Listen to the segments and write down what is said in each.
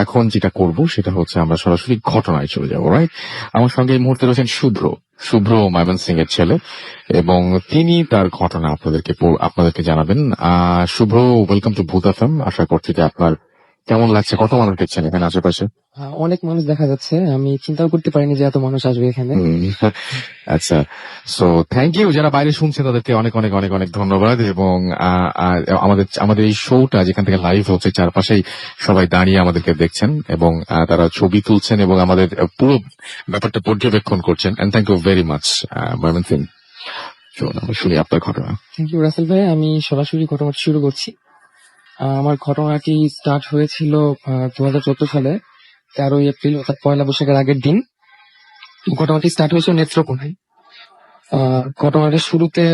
এখন যেটা করব সেটা হচ্ছে আমরা সরাসরি ঘটনায় চলে যাবো, রাইট? আমার সঙ্গে এই মুহূর্তে রয়েছেন শুভ্র। শুভ্র ময়মনসিং এর ছেলে, এবং তিনি তার ঘটনা আপনাদেরকে জানাবেন। শুভ্র, ওয়েলকাম টু ভূত এফএম। আশা করছি যে আপনার কেমন লাগছে? কত মানুষ দেখছেন এখানে আশেপাশে? অনেক মানুষ দেখা যাচ্ছে, আমি চিন্তাও করতে পারিনি যে এত মানুষ আসবে এখানে। আচ্ছা, সো থ্যাংক ইউ। যারা বাইরে শুনছেন তাদেরকে অনেক অনেক অনেক অনেক ধন্যবাদ। এবং আমাদের এই শোটা যেখান থেকে লাইভ হচ্ছে, চারপাশেই সবাই দাঁড়িয়ে আমাদেরকে দেখছেন এবং তারা ছবি তুলছেন এবং আমাদের পুরো ব্যাপারটা পর্যবেক্ষণ করছেন। And thank you very much Mymensingh. শুনি আপনার ঘটনা। থ্যাংক ইউ রাসেল ভাই। আমি সরাসরি ঘটনাটা শুরু করছি। আমার ঘটনাটি স্টার্ট হয়েছিল 2014 সালে 13ই এপ্রিল, অর্থাৎ পয়লা বৈশাখের আগের দিন। ঘটনাটি স্টার্ট হয়েছিল নেত্রকোনায়। ঘটনাটার শুরুতে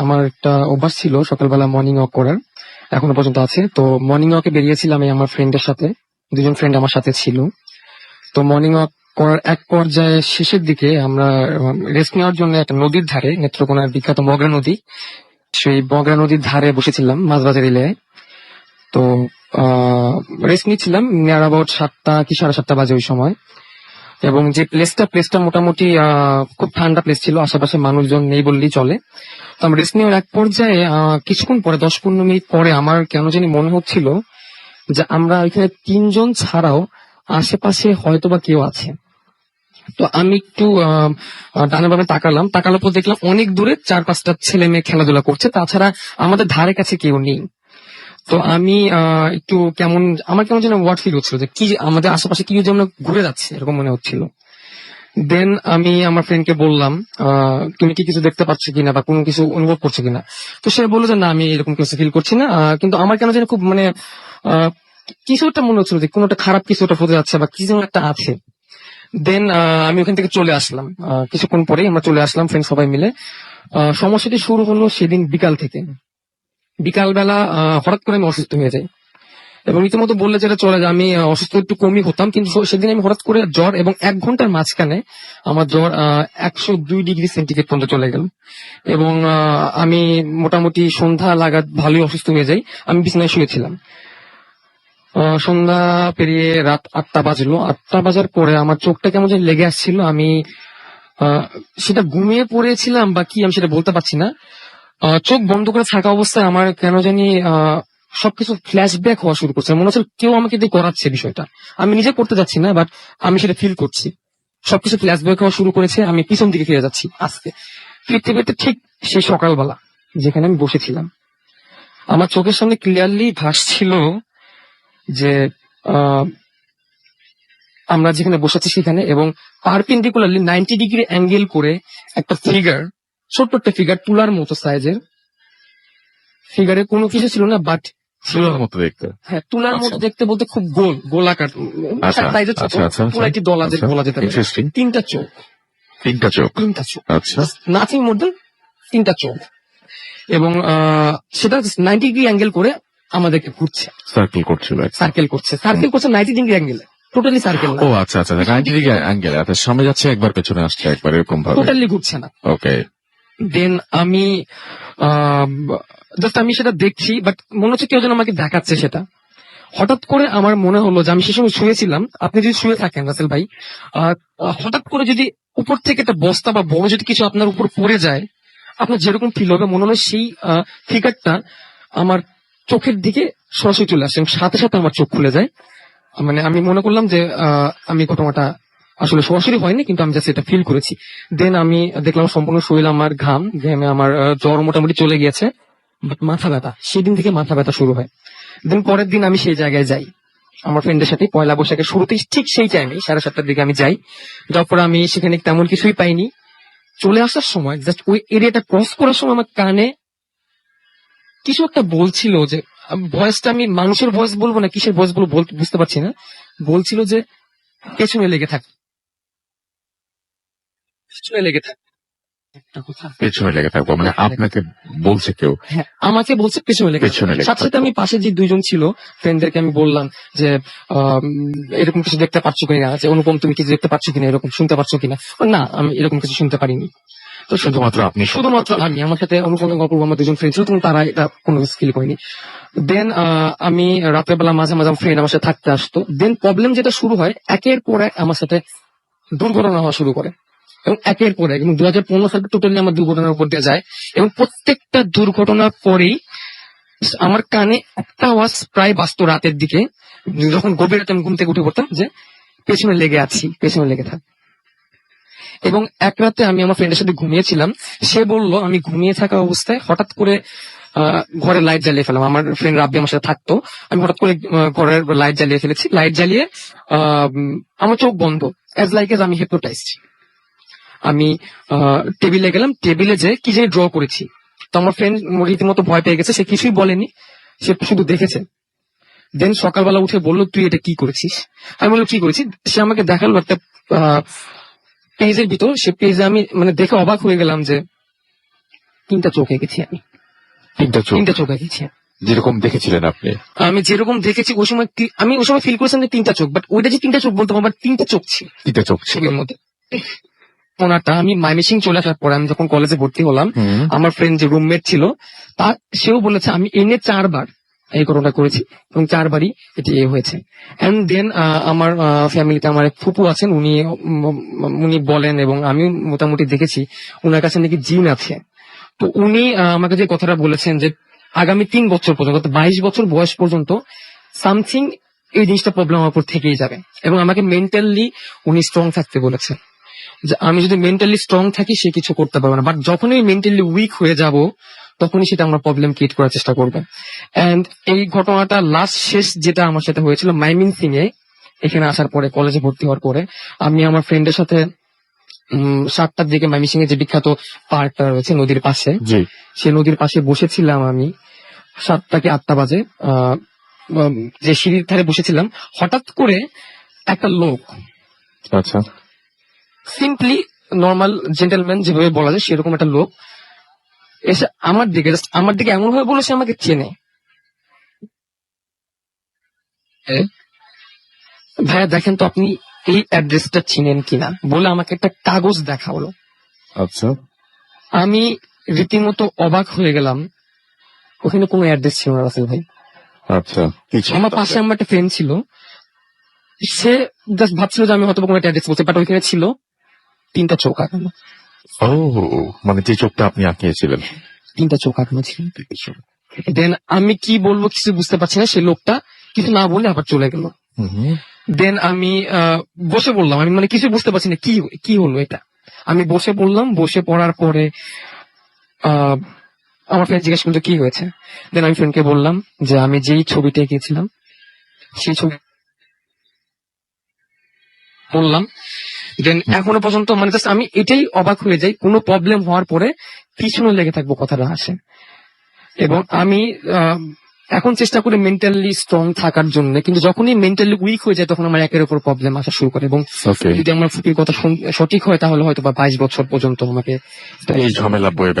আমার একটা অভ্যাস ছিল সকালবেলা মর্নিং ওয়াক করার, এখনো পর্যন্ত আছে। তো মর্নিং ওয়াকে বেরিয়েছিলাম আমি আমার ফ্রেন্ডের সাথে, দুজন ফ্রেন্ড আমার সাথে ছিল। তো মর্নিং ওয়াক করার এক পর্যায়ে শেষের দিকে আমরা রেস্ট নেওয়ার জন্য একটা নদীর ধারে, নেত্রকোনার বিখ্যাত মগরা নদী, সেই মগরা নদীর ধারে বসেছিলাম মাঝবাজার এলাকায়। তো রেস্ট নিচ্ছিলাম, নিয়ার অ্যাবাউট 7টা কি 7:30 বাজে ওই সময়। এবং যে প্লেসটা মোটামুটি খুব ঠান্ডা প্লেস ছিল, আশেপাশে মানুষজন নেই বললেই চলে। তো আমরা রেস্ট নেওয়ার এক পর্যায়ে কিছুক্ষণ পরে, 10-15 মিনিট পরে, আমার কেন জানি মনে হচ্ছিল যে আমরা এখানে 3 জন ছাড়াও আশেপাশে হয়তোবা কেউ আছে। তো আমি একটু ডানে বামে তাকানোর পর দেখলাম অনেক দূরে 4-5টা ছেলে মেয়ে খেলাধুলা করছে, তাছাড়া আমাদের ধারে কাছে কেউ নেই। তো আমি একটু আমার কেমন যেন ওয়ার্ড ফিল হচ্ছিল যে কি আমাদের আশেপাশে কি যেন ঘুরে যাচ্ছে, এরকম মনে হচ্ছিল। দেন আমি আমার ফ্রেন্ডকে বললাম, তুমি কি কিছু দেখতে পাচ্ছ কিনা বা কোনো কিছু অনুভব করছো কিনা? তো সে বললো যে না, আমি এরকম কিছু ফিল করছি না। কিন্তু আমার কেন যেন খুব কিছু একটা মনে হচ্ছিল যে কোনো একটা খারাপ কিছু একটা হতে যাচ্ছে বা কিছু একটা আছে। দেন আমি ওখান থেকে চলে আসলাম। কিছুক্ষণ পরেই আমরা চলে আসলাম ফ্রেন্ড সবাই মিলে। সমস্যাটি শুরু হলো সেদিন বিকাল থেকে। বিকালবেলা হঠাৎ করে আমি অসুস্থ হয়ে যাই, এবং রীতিমতো বললে যেটা চলে যায়, আমি অসুস্থ একটু কমই হতাম, কিন্তু সেদিন আমি হঠাৎ করে জ্বর, এবং 1 ঘন্টার মাঝখানে আমার জ্বর 102 ডিগ্রি সেন্টিগ্রেড পর্যন্ত চলে গেল। এবং আমি মোটামুটি সন্ধ্যা লাগাত ভালোই অসুস্থ হয়ে যাই। আমি বিছানায় শুয়েছিলাম। সন্ধ্যা পেরিয়ে রাত 8টা বাজলো। 8টা বাজার পরে আমার চোখটা কেমন যেন লেগে আসছিল। আমি সেটা ঘুমিয়ে পড়েছিলাম বা কি আমি সেটা বলতে পারছি না। চোখ বন্ধ করে থাকা অবস্থায় আমার কেন জানি সবকিছু ফ্ল্যাশব্যাক হওয়া শুরু করছে। মনে হচ্ছে কেউ আমাকে দিয়ে করাচ্ছে বিষয়টা। আমি নিজে করতে যাচ্ছি না, বাট আমি সেটা ফিল করছি। সবকিছু ফ্ল্যাশব্যাক হওয়া শুরু করেছে। আমি পিছন দিকে ফিরে যাচ্ছি আস্তে। ফিরতে ফিরতে ঠিক সেই সকালবেলা যেখানে আমি বসেছিলাম, আমার চোখের সামনে ক্লিয়ারলি ভাসছিল যে আমরা যেখানে বসেছি সেখানে, এবং পারপেন্ডিকুলারলি 90 ডিগ্রি অ্যাঙ্গেল করে একটা ফিগার, ছোট্ট একটা ফিগার, তুলার মতো সাইজের। ফিগারে কোনো কিছু ছিল না, বাট তুলার মতো দেখতে। হ্যাঁ, তুলার মতো দেখতে বলতে খুব গোলাকার সাইজের, ছোট পুরাইটি বলা যেতে পারে। 3টা চোখ। 3টা চোখ। আচ্ছা, নাথিং মোর দেন 3টা চোখ। এবং সেটা 90 ডিগ্রি অ্যাঙ্গেল করে আমাদেরকে ঘুরছে, সার্কেল করছে 90 ডিগ্রি অ্যাঙ্গেলে, টোটালি সার্কেল না। ও আচ্ছা আচ্ছা, 90 ডিগ্রি অ্যাঙ্গেল, আচ্ছা, সামনে যাচ্ছে একবার, পেছনে আসছে একবার, এরকম ভাবে টোটালি ঘুরছে না। ওকে। দেন আমি জাস্ট আমি সেটা দেখছি, বাট মনে হচ্ছে কেউ যেন আমাকে দেখাচ্ছে সেটা। হঠাৎ করে আমার মনে হলো যে আমি সে সময় শুয়েছিলাম, আপনি যদি শুয়ে থাকেন রাসেল ভাই, হঠাৎ করে যদি উপর থেকে একটা বস্তা বা বড় যদি কিছু আপনার উপর পড়ে যায়, আপনার যেরকম ফিল হবে, মনে হলো সেই ফিগারটা আমার চোখের দিকে সরাসরি চলে আসে, এবং সাথে সাথে আমার চোখ খুলে যায়। মানে আমি মনে করলাম যে আমি ঘটনাটা আসলে সরাসরি হয়নি, কিন্তু আমি জাস্ট এটা ফিল করেছি। দেন আমি দেখলাম সম্পূর্ণ শরীর আমার ঘেমে আমার জ্বর মোটামুটি চলে গিয়েছে, বাট মাথা ব্যথা, সেদিন থেকে মাথা ব্যথা শুরু হয়। দেন পরের দিন আমি সেই জায়গায় যাই আমার ফ্রেন্ডের সাথে, পয়লা বৈশাখের শুরুতে ঠিক সেই টাইমে 7:30টার দিকে আমি যাই। যাওয়ার পর আমি সেখানে তেমন কিছুই পাইনি। চলে আসার সময় জাস্ট ওই এরিয়াটা ক্রস করার সময় আমার কানে কিছু একটা বলছিল, যে ভয়েসটা আমি মানুষের ভয়েস বলবো না কিসের ভয়েস বলবো বুঝতে পারছি না। বলছিল যে পেছনে লেগে থাক, পেছনে লেগে থাক। একটা কথা। পেছনে লেগে থাকবো মানে আপনাকে বলছে কেউ হ্যাঁ, আমাকে বলছে পেছনে লেগে পেছনে লেগে সাথে সাথে আমি পাশে যে দুইজন ছিল ফ্রেন্ডদেরকে আমি বললাম যে এরকম কিছু দেখতে পাচ্ছ কিনা, যে অনুপম তুমি কিছু দেখতে পাচ্ছ কিনা, এরকম শুনতে পাচ্ছ কিনা। না, আমি এরকম কিছু শুনতে পারিনি। তো শুধুমাত্র আপনি শুধুমাত্র আমি, আমার সাথে অনুপম গল্প আমার দুজন ফ্রেন্ড ছিল, কিন্তু তারা এটা কোনো কিছু ফিল করেনি। দেন আমি রাত্রেবেলা মাঝে মাঝে ফ্রেন্ড আমার সাথে থাকতে আসতো। দেন প্রবলেম যেটা শুরু হয়, একের পর এক আমার সাথে দুর্ঘটনা হওয়া শুরু করে, এবং একের পর এক, এবং 2015 সালে টোটালি আমার দুর্ঘটনার উপর দিয়ে যায়, এবং প্রত্যেকটা দুর্ঘটনার পরেই আমার কানে একটা আওয়াজ প্রায় বাজতো রাতের দিকে, যখন গভীর রাতে আমি ঘুম থেকে উঠে পড়তাম, যে পেছনে লেগে আছি, পেছনে লেগে থাক। এবং এক রাতে আমি আমার ফ্রেন্ডের সাথে ঘুমিয়েছিলাম, সে বলল আমি ঘুমিয়ে থাকা অবস্থায় হঠাৎ করে ঘরে লাইট জ্বালিয়ে ফেলাম। আমার ফ্রেন্ড রাব্বি আমার সাথে থাকতো, আমি হঠাৎ করে ঘরের লাইট জ্বালিয়ে ফেলেছি। লাইট জ্বালিয়ে আমার চোখ বন্ধ, এজ লাইক এজ আমি হিপনোটাইজড। আমি টেবিলে গেলাম, টেবিলে যে কি জানি ড্র করেছি। তো আমার ফ্রেন্ড রীতিমতো ভয় পেয়ে গেছে, সে কিছুই বলেনি, সে শুধু দেখেছে। দেন সকালবেলা উঠে বললো তুই এটা কি করেছিস। আমি বললাম কি করেছি। সে আমাকে দেখালো একটা পেজের ভিতর, সে পেজে আমি মানে দেখে অবাক হয়ে গেলাম যে 3টা চোখ এঁকেছি আমি, 3টা চোখ এঁকেছি। যেরকম দেখেছিলেন আপনি আমি যেরকম দেখেছি ওই সময় আমি ওই সময় ফিল করেছিলাম যে 3টা চোখ, বাট ওইটা যে 3টা চোখ বলতাম, আবার 3টা চোখ ছিল তিনটা চোখ ছিল ছবির মধ্যে। ওনারটা আমি মাইমিসিং চলে আসার পরে, আমি যখন কলেজে ভর্তি হলাম, আমার ফ্রেন্ড যে রুমমেট ছিল সেও বলেছে আমি এনে 4বার এই ঘটনা করেছি, এবং 4বারই এটি হয়েছে। এন্ড দেন আমার ফ্যামিলিতে আমার এক ফুপু আছেন, উনি বলেন, এবং আমি মোটামুটি দেখেছি উনার কাছে নাকি জিন আছে। তো উনি আমাকে যে কথাটা বলেছেন যে আগামী 3 বছর পর্যন্ত, 22 বছর বয়স পর্যন্ত সামথিং এই জিনিসটা প্রবলেম আমার উপর থেকেই যাবে, এবং আমাকে মেন্টালি উনি স্ট্রং থাকতে বলেছেন, যে আমি যদি মেন্টালি স্ট্রং থাকি সে কিছু করতে পারবে না, বাট যখনই আমি মেন্টালি উইক হয়ে যাব তখনই সেটা আমার প্রবলেম ক্রিয়েট করার চেষ্টা করবে। এন্ড এই ঘটনাটা লাস্ট শেষ যেটা আমার সাথে হয়েছিল মাইমিনসিং এ, এখানে আসার পরে, কলেজে ভর্তি হওয়ার পরে, আমি আমার ফ্রেন্ডের সাথে 7টার দিকে মাইমিনসিং এর যে বিখ্যাত পার্কটা রয়েছে নদীর পাশে, সে নদীর পাশে বসেছিলাম আমি 7টা কি 8টা বাজে, যে সিঁড়ির ধারে বসেছিলাম, হঠাৎ করে একটা লোক, আচ্ছা সিম্পলি নর্মাল জেন্টেলম্যান যেভাবে বলা যায় সেরকম একটা লোক এসে আমার দিকে, জাস্ট আমার দিকে এমন ভাবে বলেছে আমাকে চেনে। ভাইয়া দেখেন তো আপনি এই অ্যাড্রেসটা চিনেন কিনা, বলে আমাকে একটা কাগজ দেখা হলো। আচ্ছা আমি রীতিমতো অবাক হয়ে গেলাম, ওখানে কোনো অ্যাড্রেস ছিল না রাসেল ভাই। আচ্ছা আমার পাশে আমার একটা ফ্রেন্ড ছিল, সে জাস্ট ভাবছিল যে আমি হয়তো কোনো একটা অ্যাড্রেস বলছি, বাট ওইখানে ছিল 3টা চোখ আঁকানো। ও মানে যে চোখটা আপনি আঁকিয়েছিলেন 3টা চোখ আঁকানো ছিল। দেন আমি কি বলবো কিছু বুঝতে পারছি না, সে লোকটা কিছু না বলে আবার চলে গেল। দেন আমি বসে বললাম, আমি মানে কিছু বুঝতে পারছি না কি হলো এটা। আমি বসে পড়লাম, বসে পড়ার পরে আমার ফ্রেন্ড জিজ্ঞেস করলো কি হয়েছে। দেন আমি ফ্রেন্ডকে বললাম যে আমি যেই ছবিটা এঁকেছিলাম সেই ছবি বললাম। দেন এখনো পর্যন্ত মানে জাস্ট আমি এটাই অবাক হয়ে যাই, কোনো প্রবলেম হওয়ার পরে পিছনে লেগে থাকবো কথাটা আসে। এবং আমি এখন চেষ্টা করি মেন্টালি স্ট্রং থাকার জন্য, কিন্তু যখনই মেন্টালি উইক হয়ে যায় তখন আমার একের উপর প্রবলেম আসা শুরু করে। এবং যদি আমার ফুপির কথা সঠিক হয় তাহলে হয়তো বা 22 বছর পর্যন্ত আমাকে এই ঝামেলা বয়ে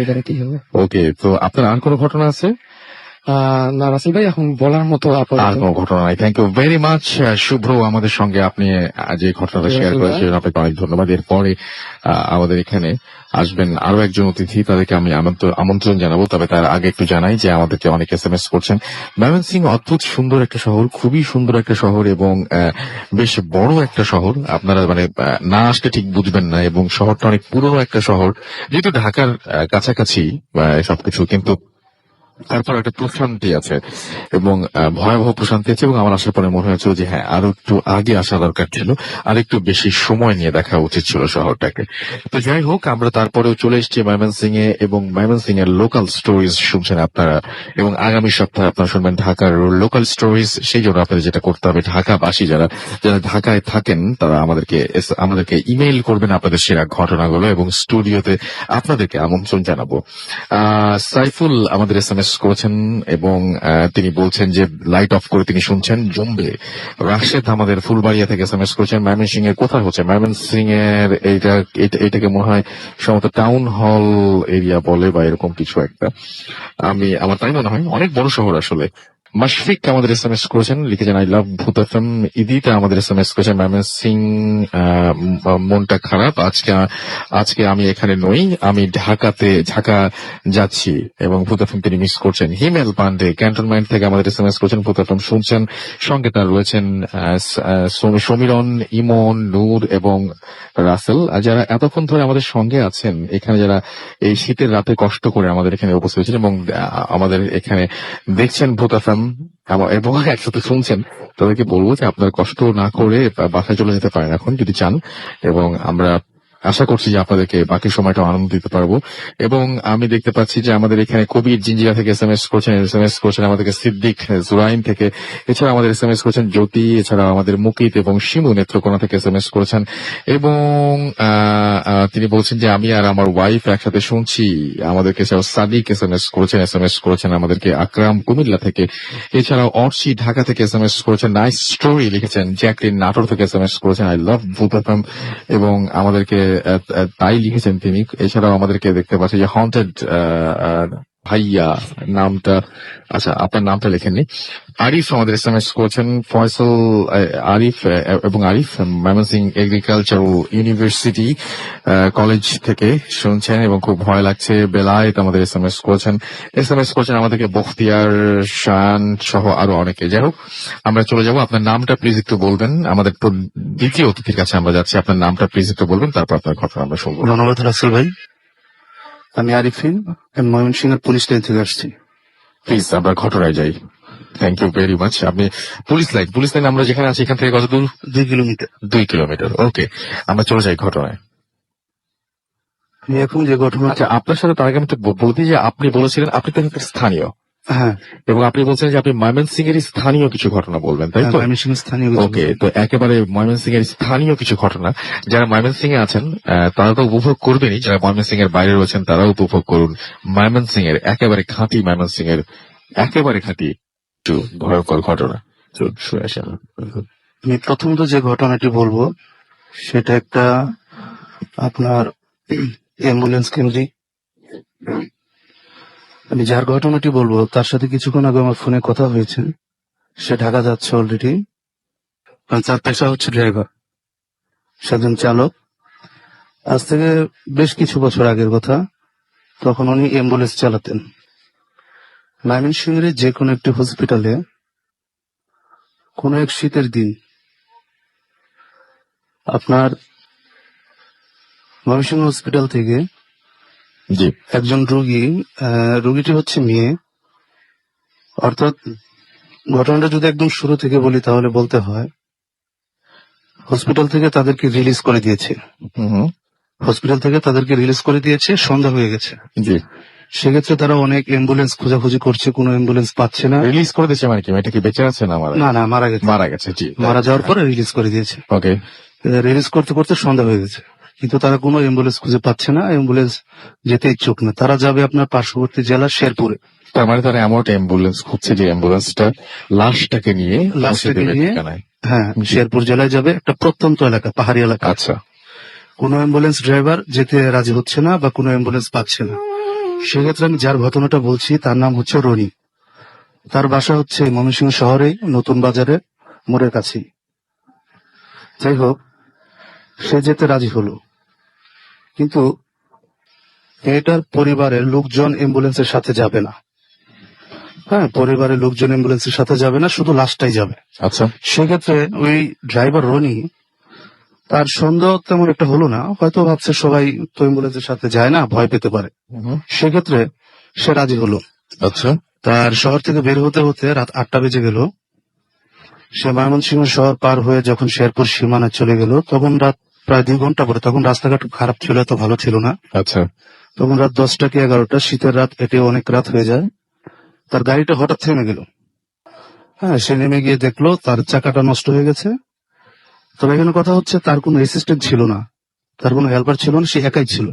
বেড়াতেই হবে। ওকে, তো আপনার আর কোনো ঘটনা আছে? না রাসেল ভাই, এখন বলার মতো আর কোনো ঘটনা নাই। থ্যাংক ইউ ভেরি মাচ শুভ্র, আমাদের সঙ্গে আপনি যে ঘটনাটা শেয়ার করেছেন আপনাকে অনেক ধন্যবাদ। এরপরে আমাদের এখানে আসবেন আরো একজন অতিথি, তাদেরকে আমি আমন্ত্রণ জানাবো। তবে তার আগে একটু জানাই যে আমাদেরকে অনেক SMS করছেন। ময়মনসিং অদ্ভুত সুন্দর একটা শহর, খুবই সুন্দর একটা শহর, এবং বেশ বড় একটা শহর। আপনারা মানে না আসলে ঠিক বুঝবেন না, এবং শহরটা অনেক পুরনো একটা শহর, যেহেতু ঢাকার কাছাকাছি সবকিছু, কিন্তু তারপর একটা প্রশান্তি আছে, এবং ভয়াবহ প্রশান্তি আছে। এবং আমার আসার পরে মনে হয়েছিল যে হ্যাঁ, আরো একটু আগে আসা দরকার ছিল, আর একটু বেশি সময় নিয়ে দেখা উচিত ছিল শহরটাকে। তো যাই হোক, আমরা তারপরেও চলে এসেছি ময়মনসিং এ, এবং ময়মনসিং এর লোকাল স্টোরিজ শুনছেন আপনারা, এবং আগামী সপ্তাহে আপনারা শুনবেন ঢাকার লোকাল স্টোরিজ। সেই জন্য আপনাদের যেটা করতে হবে, ঢাকাবাসী যারা ঢাকায় থাকেন তারা আমাদেরকে ইমেইল করবেন আপনাদের সেরা ঘটনাগুলো, এবং স্টুডিওতে আপনাদেরকে আমন্ত্রণ জানাবো। সাইফুল আমাদের SMS করেছেন এবং তিনি বলছেন যে লাইট অফ করে তিনি শুনছেন। জম্বে রাশেদ আমাদের ফুলবাড়িয়া থেকে এসএমএস করেছেন। ময়মনসিংহ এর কোথায় হচ্ছে? ময়মনসিংহ এর এটাকে মনে হয় সম্ভবত টাউন হল এরিয়া বলে বা এরকম কিছু একটা, আমার তাই মনে হয়, অনেক বড় শহর আসলে। মাশফিক আমাদের এসএমএস করেছেন, লিখেছেন আই লাভ ভূত এফএম। ইদিতা আমাদের এসএমএস করেছেন ময়মনসিং মনটা খারাপ আজকে আমি এখানে নই, আমি ঢাকা যাচ্ছি এবং ভূত এফএম তিনি মিস করছেন। হিমেল পান্ডে ক্যান্টনমেন্ট থেকে আমাদের এসএমএস করেছেন, ভূত এফএম শুনছেন। সঙ্গে তার রয়েছেন সমীরন, ইমন, নূর এবং রাসেল, যারা এতক্ষণ ধরে আমাদের সঙ্গে আছেন, এখানে যারা এই শীতের রাতে কষ্ট করে আমাদের এখানে উপস্থিত হয়েছেন এবং আমাদের এখানে দেখছেন ভূত এফএম এবং একসাথে শুনছেন, তাদেরকে বলবো যে আপনার কষ্ট না করে বাসায় চলে যেতে পারেন এখন যদি চান, এবং আমরা আশা করছি যে আপনাদেরকে বাকি সময়টা আনন্দ দিতে পারবো। এবং আমি দেখতে পাচ্ছি যে আমাদের এখানে কবির জিঞ্জিরা থেকে এসএমএস করছেন আমাদেরকে সিদ্দিক জুরাইন থেকে, এছাড়া আমাদের এসএমএস করেছেন জ্যোতি, এছাড়া আমাদের মুকিত এবং শিমু নেত্রকোনা থেকে এসএমএস করেছেন এবং তিনি বলছেন যে আমি আর আমার ওয়াইফ একসাথে শুনছি। আমাদেরকে এছাড়াও সাদিক এসএমএস করেছেন আমাদেরকে, আকরাম কুমিল্লা থেকে, এছাড়াও অর্চি ঢাকা থেকে এসএমএস করেছেন, নাইস স্টোরি লিখেছেন, জ্যাকলিন নাটোর থেকে এসএমএস করেছেন আই লাভ ভূত এফএম এবং আমাদেরকে তাই লিখেছেন তিনি। এছাড়াও আমাদেরকে দেখতে পাচ্ছি যে হন্টেড ভাইয়া নামটা, আচ্ছা আপনার নামটা লেখেননি। আরিফ আমাদের এসএমএস করেছেন, ফয়সাল আরিফ এবং Arif Mymensingh agricultural university college থেকে শুনছেন এবং খুব ভয় লাগছে। বেলায়েত আমাদের এসএমএস করেছেন আমাদেরকে, বখতিয়ার শান সহ আরো অনেকে। যাই হোক, আমরা চলে যাব। আপনার নামটা প্লিজ একটু বলবেন, আমাদের তো দ্বিতীয় অতিথির কাছে আমরা যাচ্ছি। আপনার নামটা প্লিজ একটু বলবেন, তারপর আপনার কথা আমরা শুনবো। ধন্যবাদ রাসেল ভাই। আমি আরিফিন, আমি ময়মনসিংহের পুলিশ লাইন থেকে আসছি। প্লিজ আমরা ঘটনায় যাই। Thank you very much. আপনি পুলিশ লাইন আমরা যেখানে আছি এখান থেকে কত দূর? 2 কিলোমিটার। 2 কিলোমিটার। ওকে, আমরা চলে যাই ঘটনায়। আমি এখন যে ঘটনা, আচ্ছা, আপনার সাথে তার আগে আমি একটু বলতে যে আপনি বলেছিলেন আপনি তো এখানকার স্থানীয়, হ্যাঁ, এবং আপনি বলছেন যে আপনি ময়মনসিংহ এর স্থানীয় কিছু ঘটনা বলবেন, তাই তো? ময়মনসিংহ স্থানীয়। ওকে, তো একেবারে ময়মনসিংহ এর স্থানীয় কিছু ঘটনা যারা ময়মনসিংহে আছেন তারা তো উপভোগ করবেনই, যারা ময়মনসিংহ এর বাইরে রয়েছেন তারাও উপভোগ করুন। ময়মনসিংহ এর একেবারে খাঁটি, ময়মনসিংহ এর একেবারে খাঁটি একটু ভয়ঙ্কর ঘটনা শুনে আসেন। আমি প্রথমত যে ঘটনাটি বলবো সেটা একটা আপনার অ্যাম্বুলেন্স কেন্দ্রিক। আমি যার ঘটনাটি বলবো তার সাথে কিছুক্ষণ আগে আমার ফোনে কথা হয়েছে। সে ঢাকা যাচ্ছে অলরেডি, তার পেশা হচ্ছে ড্রাইভার, সেজন চালক। আজ থেকে বেশ কিছু বছর আগের কথা, তখন উনি অ্যাম্বুলেন্স চালাতেন। ময়মনসিংহের যে কোনো একটি হসপিটালে কোনো এক শীতের দিন আপনার ময়মনসিংহ হসপিটাল থেকে জি, একজন রোগীটি হচ্ছে মেয়ে। অর্থাৎ ঘটনাটা যদি একদম শুরু থেকে বলি তাহলে বলতে হয় হসপিটাল থেকে তাদেরকে রিলিজ করে দিয়েছে। সন্ধ্যা হয়ে গেছে। জি, সেক্ষেত্রে তারা অনেক অ্যাম্বুলেন্স খোঁজাখুঁজি করছে, কোনো অ্যাম্বুলেন্স পাচ্ছে না। রিলিজ করে দিয়েছে মানে কি? এটা কি বেঁচে আছে না না না, মারা গেছে। মারা গেছে? জি, মারা যাওয়ার পরে রিলিজ করে দিয়েছে। ওকে, রিলিজ করতে করতে সন্ধ্যা হয়ে গেছে, কিন্তু তারা কোনো অ্যাম্বুলেন্স খুঁজে পাচ্ছে না। অ্যাম্বুলেন্স যেতে ইচ্ছুক না। তারা যাবে আপনার পার্শ্ববর্তী জেলা শেরপুরে। তার মানে তারা এমন একটা অ্যাম্বুলেন্স খুঁজছে যে অ্যাম্বুলেন্সটা লাশটাকে নিয়ে হ্যাঁ, শেরপুর জেলায় যাবে, একটা প্রত্যন্ত এলাকা, পাহাড়ি এলাকা। আচ্ছা, কোনো অ্যাম্বুলেন্স ড্রাইভার যেতে রাজি হচ্ছে না বা কোনো অ্যাম্বুলেন্স পাচ্ছে না। সেক্ষেত্রে আমি যার ঘটনাটা বলছি তার নাম হচ্ছে রনি। তার বাসা হচ্ছে ময়মনসিংহ শহরেই, নতুন বাজারে মোড়ের কাছেই। যাই হোক, সে যেতে রাজি হলো, কিন্তু এটার পরিবারের লোকজন অ্যাম্বুলেন্সের সাথে যাবে না। হ্যাঁ, পরিবারের লোকজন অ্যাম্বুলেন্সের সাথে যাবে না, শুধু লাশটাই যাবে। আচ্ছা, সেক্ষেত্রে ওই ড্রাইভার রনি, তার সন্দেহ তেমন একটা হলো না, হয়তো ভাবছে সবাই তো অ্যাম্বুলেন্সের সাথে যায় না, ভয় পেতে পারে। সেক্ষেত্রে সে রাজি হলো। আচ্ছা, তার শহর থেকে বের হতে হতে রাত 8টা বেজে গেল। সে ময়মনসিংহ শহর পার হয়ে যখন শেরপুর সীমানায় চলে গেল, তখন রাত প্রায় 2 ঘন্টা পরে, তখন রাস্তাঘাট খারাপ ছিল, এত ভালো ছিল না। আচ্ছা, তখন রাত 10টা কি 11টা, শীতের রাত, এটি অনেক রাত হয়ে যায়। তার গাড়িটা হঠাৎ থেমে গেল। হ্যাঁ, সে নেমে গিয়ে দেখলো তার চাকাটা নষ্ট হয়ে গেছে। তবে এখানে কথা হচ্ছে তার কোনো অ্যাসিস্ট্যান্ট ছিল না, তার কোনো হেল্পার ছিল না, সে একাই ছিল।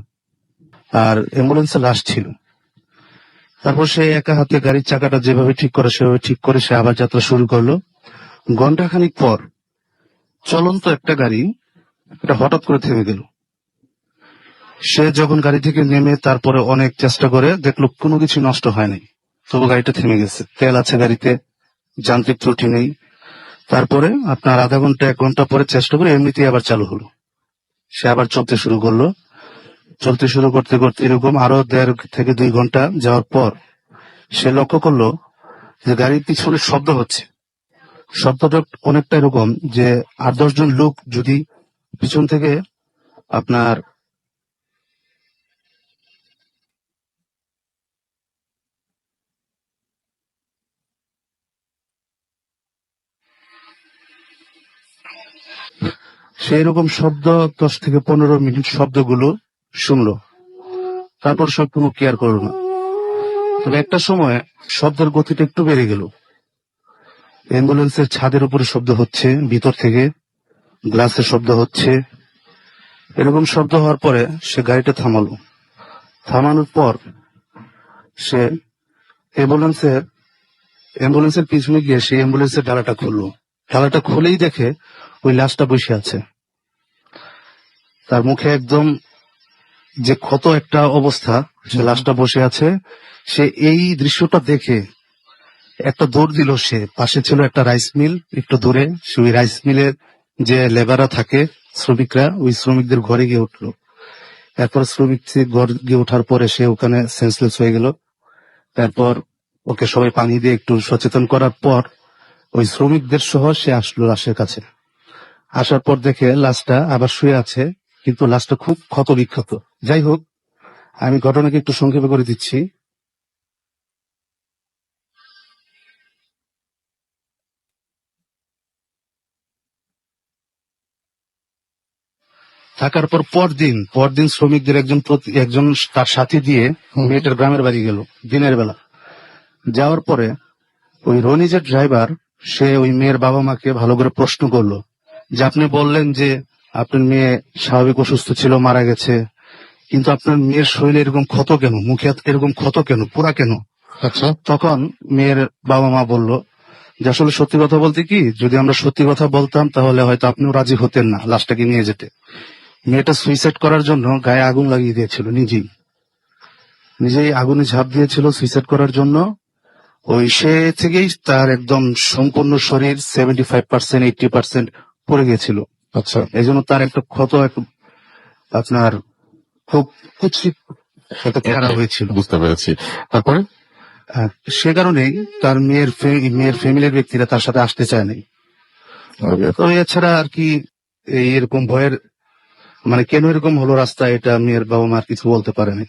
আর অ্যাম্বুলেন্সে লাশ ছিল। তারপর সে একা হাতে গাড়ির চাকাটা যেভাবে ঠিক করে সেভাবে ঠিক করে সে আবার যাত্রা শুরু করলো। ঘন্টাখানিক পর চলন্ত একটা গাড়ি এটা হঠাৎ করে থেমে গেল। সে যখন গাড়ি থেকে নেমে তারপরে অনেক চেষ্টা করে দেখলো কোনো কিছু নষ্ট হয় নাই, তবু গাড়িটা থেমে গেছে। তেল আছে গাড়িতে, যান্ত্রিক ত্রুটি নেই। তারপরে আপনার আধা ঘন্টা 1 ঘন্টা পরে চেষ্টা করে এমনিতেই আবার চালু হলো। সে আবার চলতে শুরু করলো। চলতে শুরু করতে করতে এরকম আরো 1.5 থেকে 2 ঘন্টা যাওয়ার পর সে লক্ষ্য করলো যে গাড়ির পিছনে শব্দ হচ্ছে। শব্দটা অনেকটা এরকম যে 8-10 জন লোক যদি পিছন থেকে আপনার সেই রকম শব্দ 10 থেকে 15 মিনিট শব্দগুলো শুনলো। তারপর সব কোনো কেয়ার করলো না। তবে একটা সময় শব্দের গতিটা একটু বেড়ে গেল। অ্যাম্বুলেন্সের ছাদের উপরে শব্দ হচ্ছে, ভিতর থেকে গ্লাসের শব্দ হচ্ছে। এরকম শব্দ হওয়ার পরে সে গাড়িটা থামালো। থামানোর পর সে অ্যাম্বুলেন্সের পিছনে গিয়ে সেই অ্যাম্বুলেন্সের ডালাটা খুললো। ডালাটা খুলেই দেখে ওই লাশটা বসে আছে। তার মুখে একদম যে ক্ষত একটা অবস্থা, সে লাশটা বসে আছে। সে এই দৃশ্যটা দেখে একটা দৌড় দিল। সে পাশে ছিল একটা রাইস মিল একটু দূরে, সে ওই রাইস মিলের যে লেবাররা থাকে শ্রমিকরা, ওই শ্রমিকদের ঘরে গিয়ে উঠলো। এরপর শ্রমিকদের ঘর গিয়ে ওঠার পরে সে ওখানে সেন্সলেস হয়ে গেল। তারপর ওকে সবাই পানি দিয়ে একটু সচেতন করার পর ওই শ্রমিকদের সহ সে আসলো লাশের কাছে। আসার পর দেখে লাশটা আবার শুয়ে আছে, কিন্তু লাশটা খুব ক্ষত বিক্ষত। যাই হোক, আমি ঘটনাকে একটু সংক্ষেপে করে দিচ্ছি। থাকার পর পরদিন শ্রমিকদের একজন তার সাথী দিয়ে মেয়েটার গ্রামের বাড়ি গেল দিনের বেলা। যাওয়ার পরে ওই রনি যে ড্রাইভার, সে ওই মেয়ের বাবা মাকে ভালো করে প্রশ্ন করলো যে আপনি বললেন যে আপনার মেয়ে স্বাভাবিক অসুস্থ ছিল, মারা গেছে, কিন্তু আপনার মেয়ের শরীরে এরকম ক্ষত কেন, মুখে এরকম ক্ষত কেন, পোড়া কেন? আচ্ছা, তখন মেয়ের বাবা মা বলল যে আসলে সত্যি কথা বলতে কি, যদি আমরা সত্যি কথা বলতাম তাহলে হয়তো আপনিও রাজি হতেন না লাশটাকে নিয়ে যেতে। মেয়েটা সুইসাইড করার জন্য গায়ে আগুন লাগিয়ে দিয়েছিল, নিজেই আগুনে ঝাঁপ দিয়েছিল সুইসাইড করার জন্য। ওই সে থেকেই তার একদম সম্পূর্ণ শরীর 75% 80% পড়ে গেছিল। আচ্ছা, এই জন্য তার একটা ক্ষত আপনার খুব কুৎসিত একটা চেহারা হয়েছিল। বুঝতে পেরেছি। তারপরে আর সে কারণেই তার মেয়ের ফ্যামিলির ব্যক্তিরা তার সাথে আসতে চায় নাই। তো এছাড়া আর কি এরকম ভয়ের মানে কেন এরকম হলো রাস্তা, এটা মেয়ের বাবা মা আর কিছু বলতে পারেনি।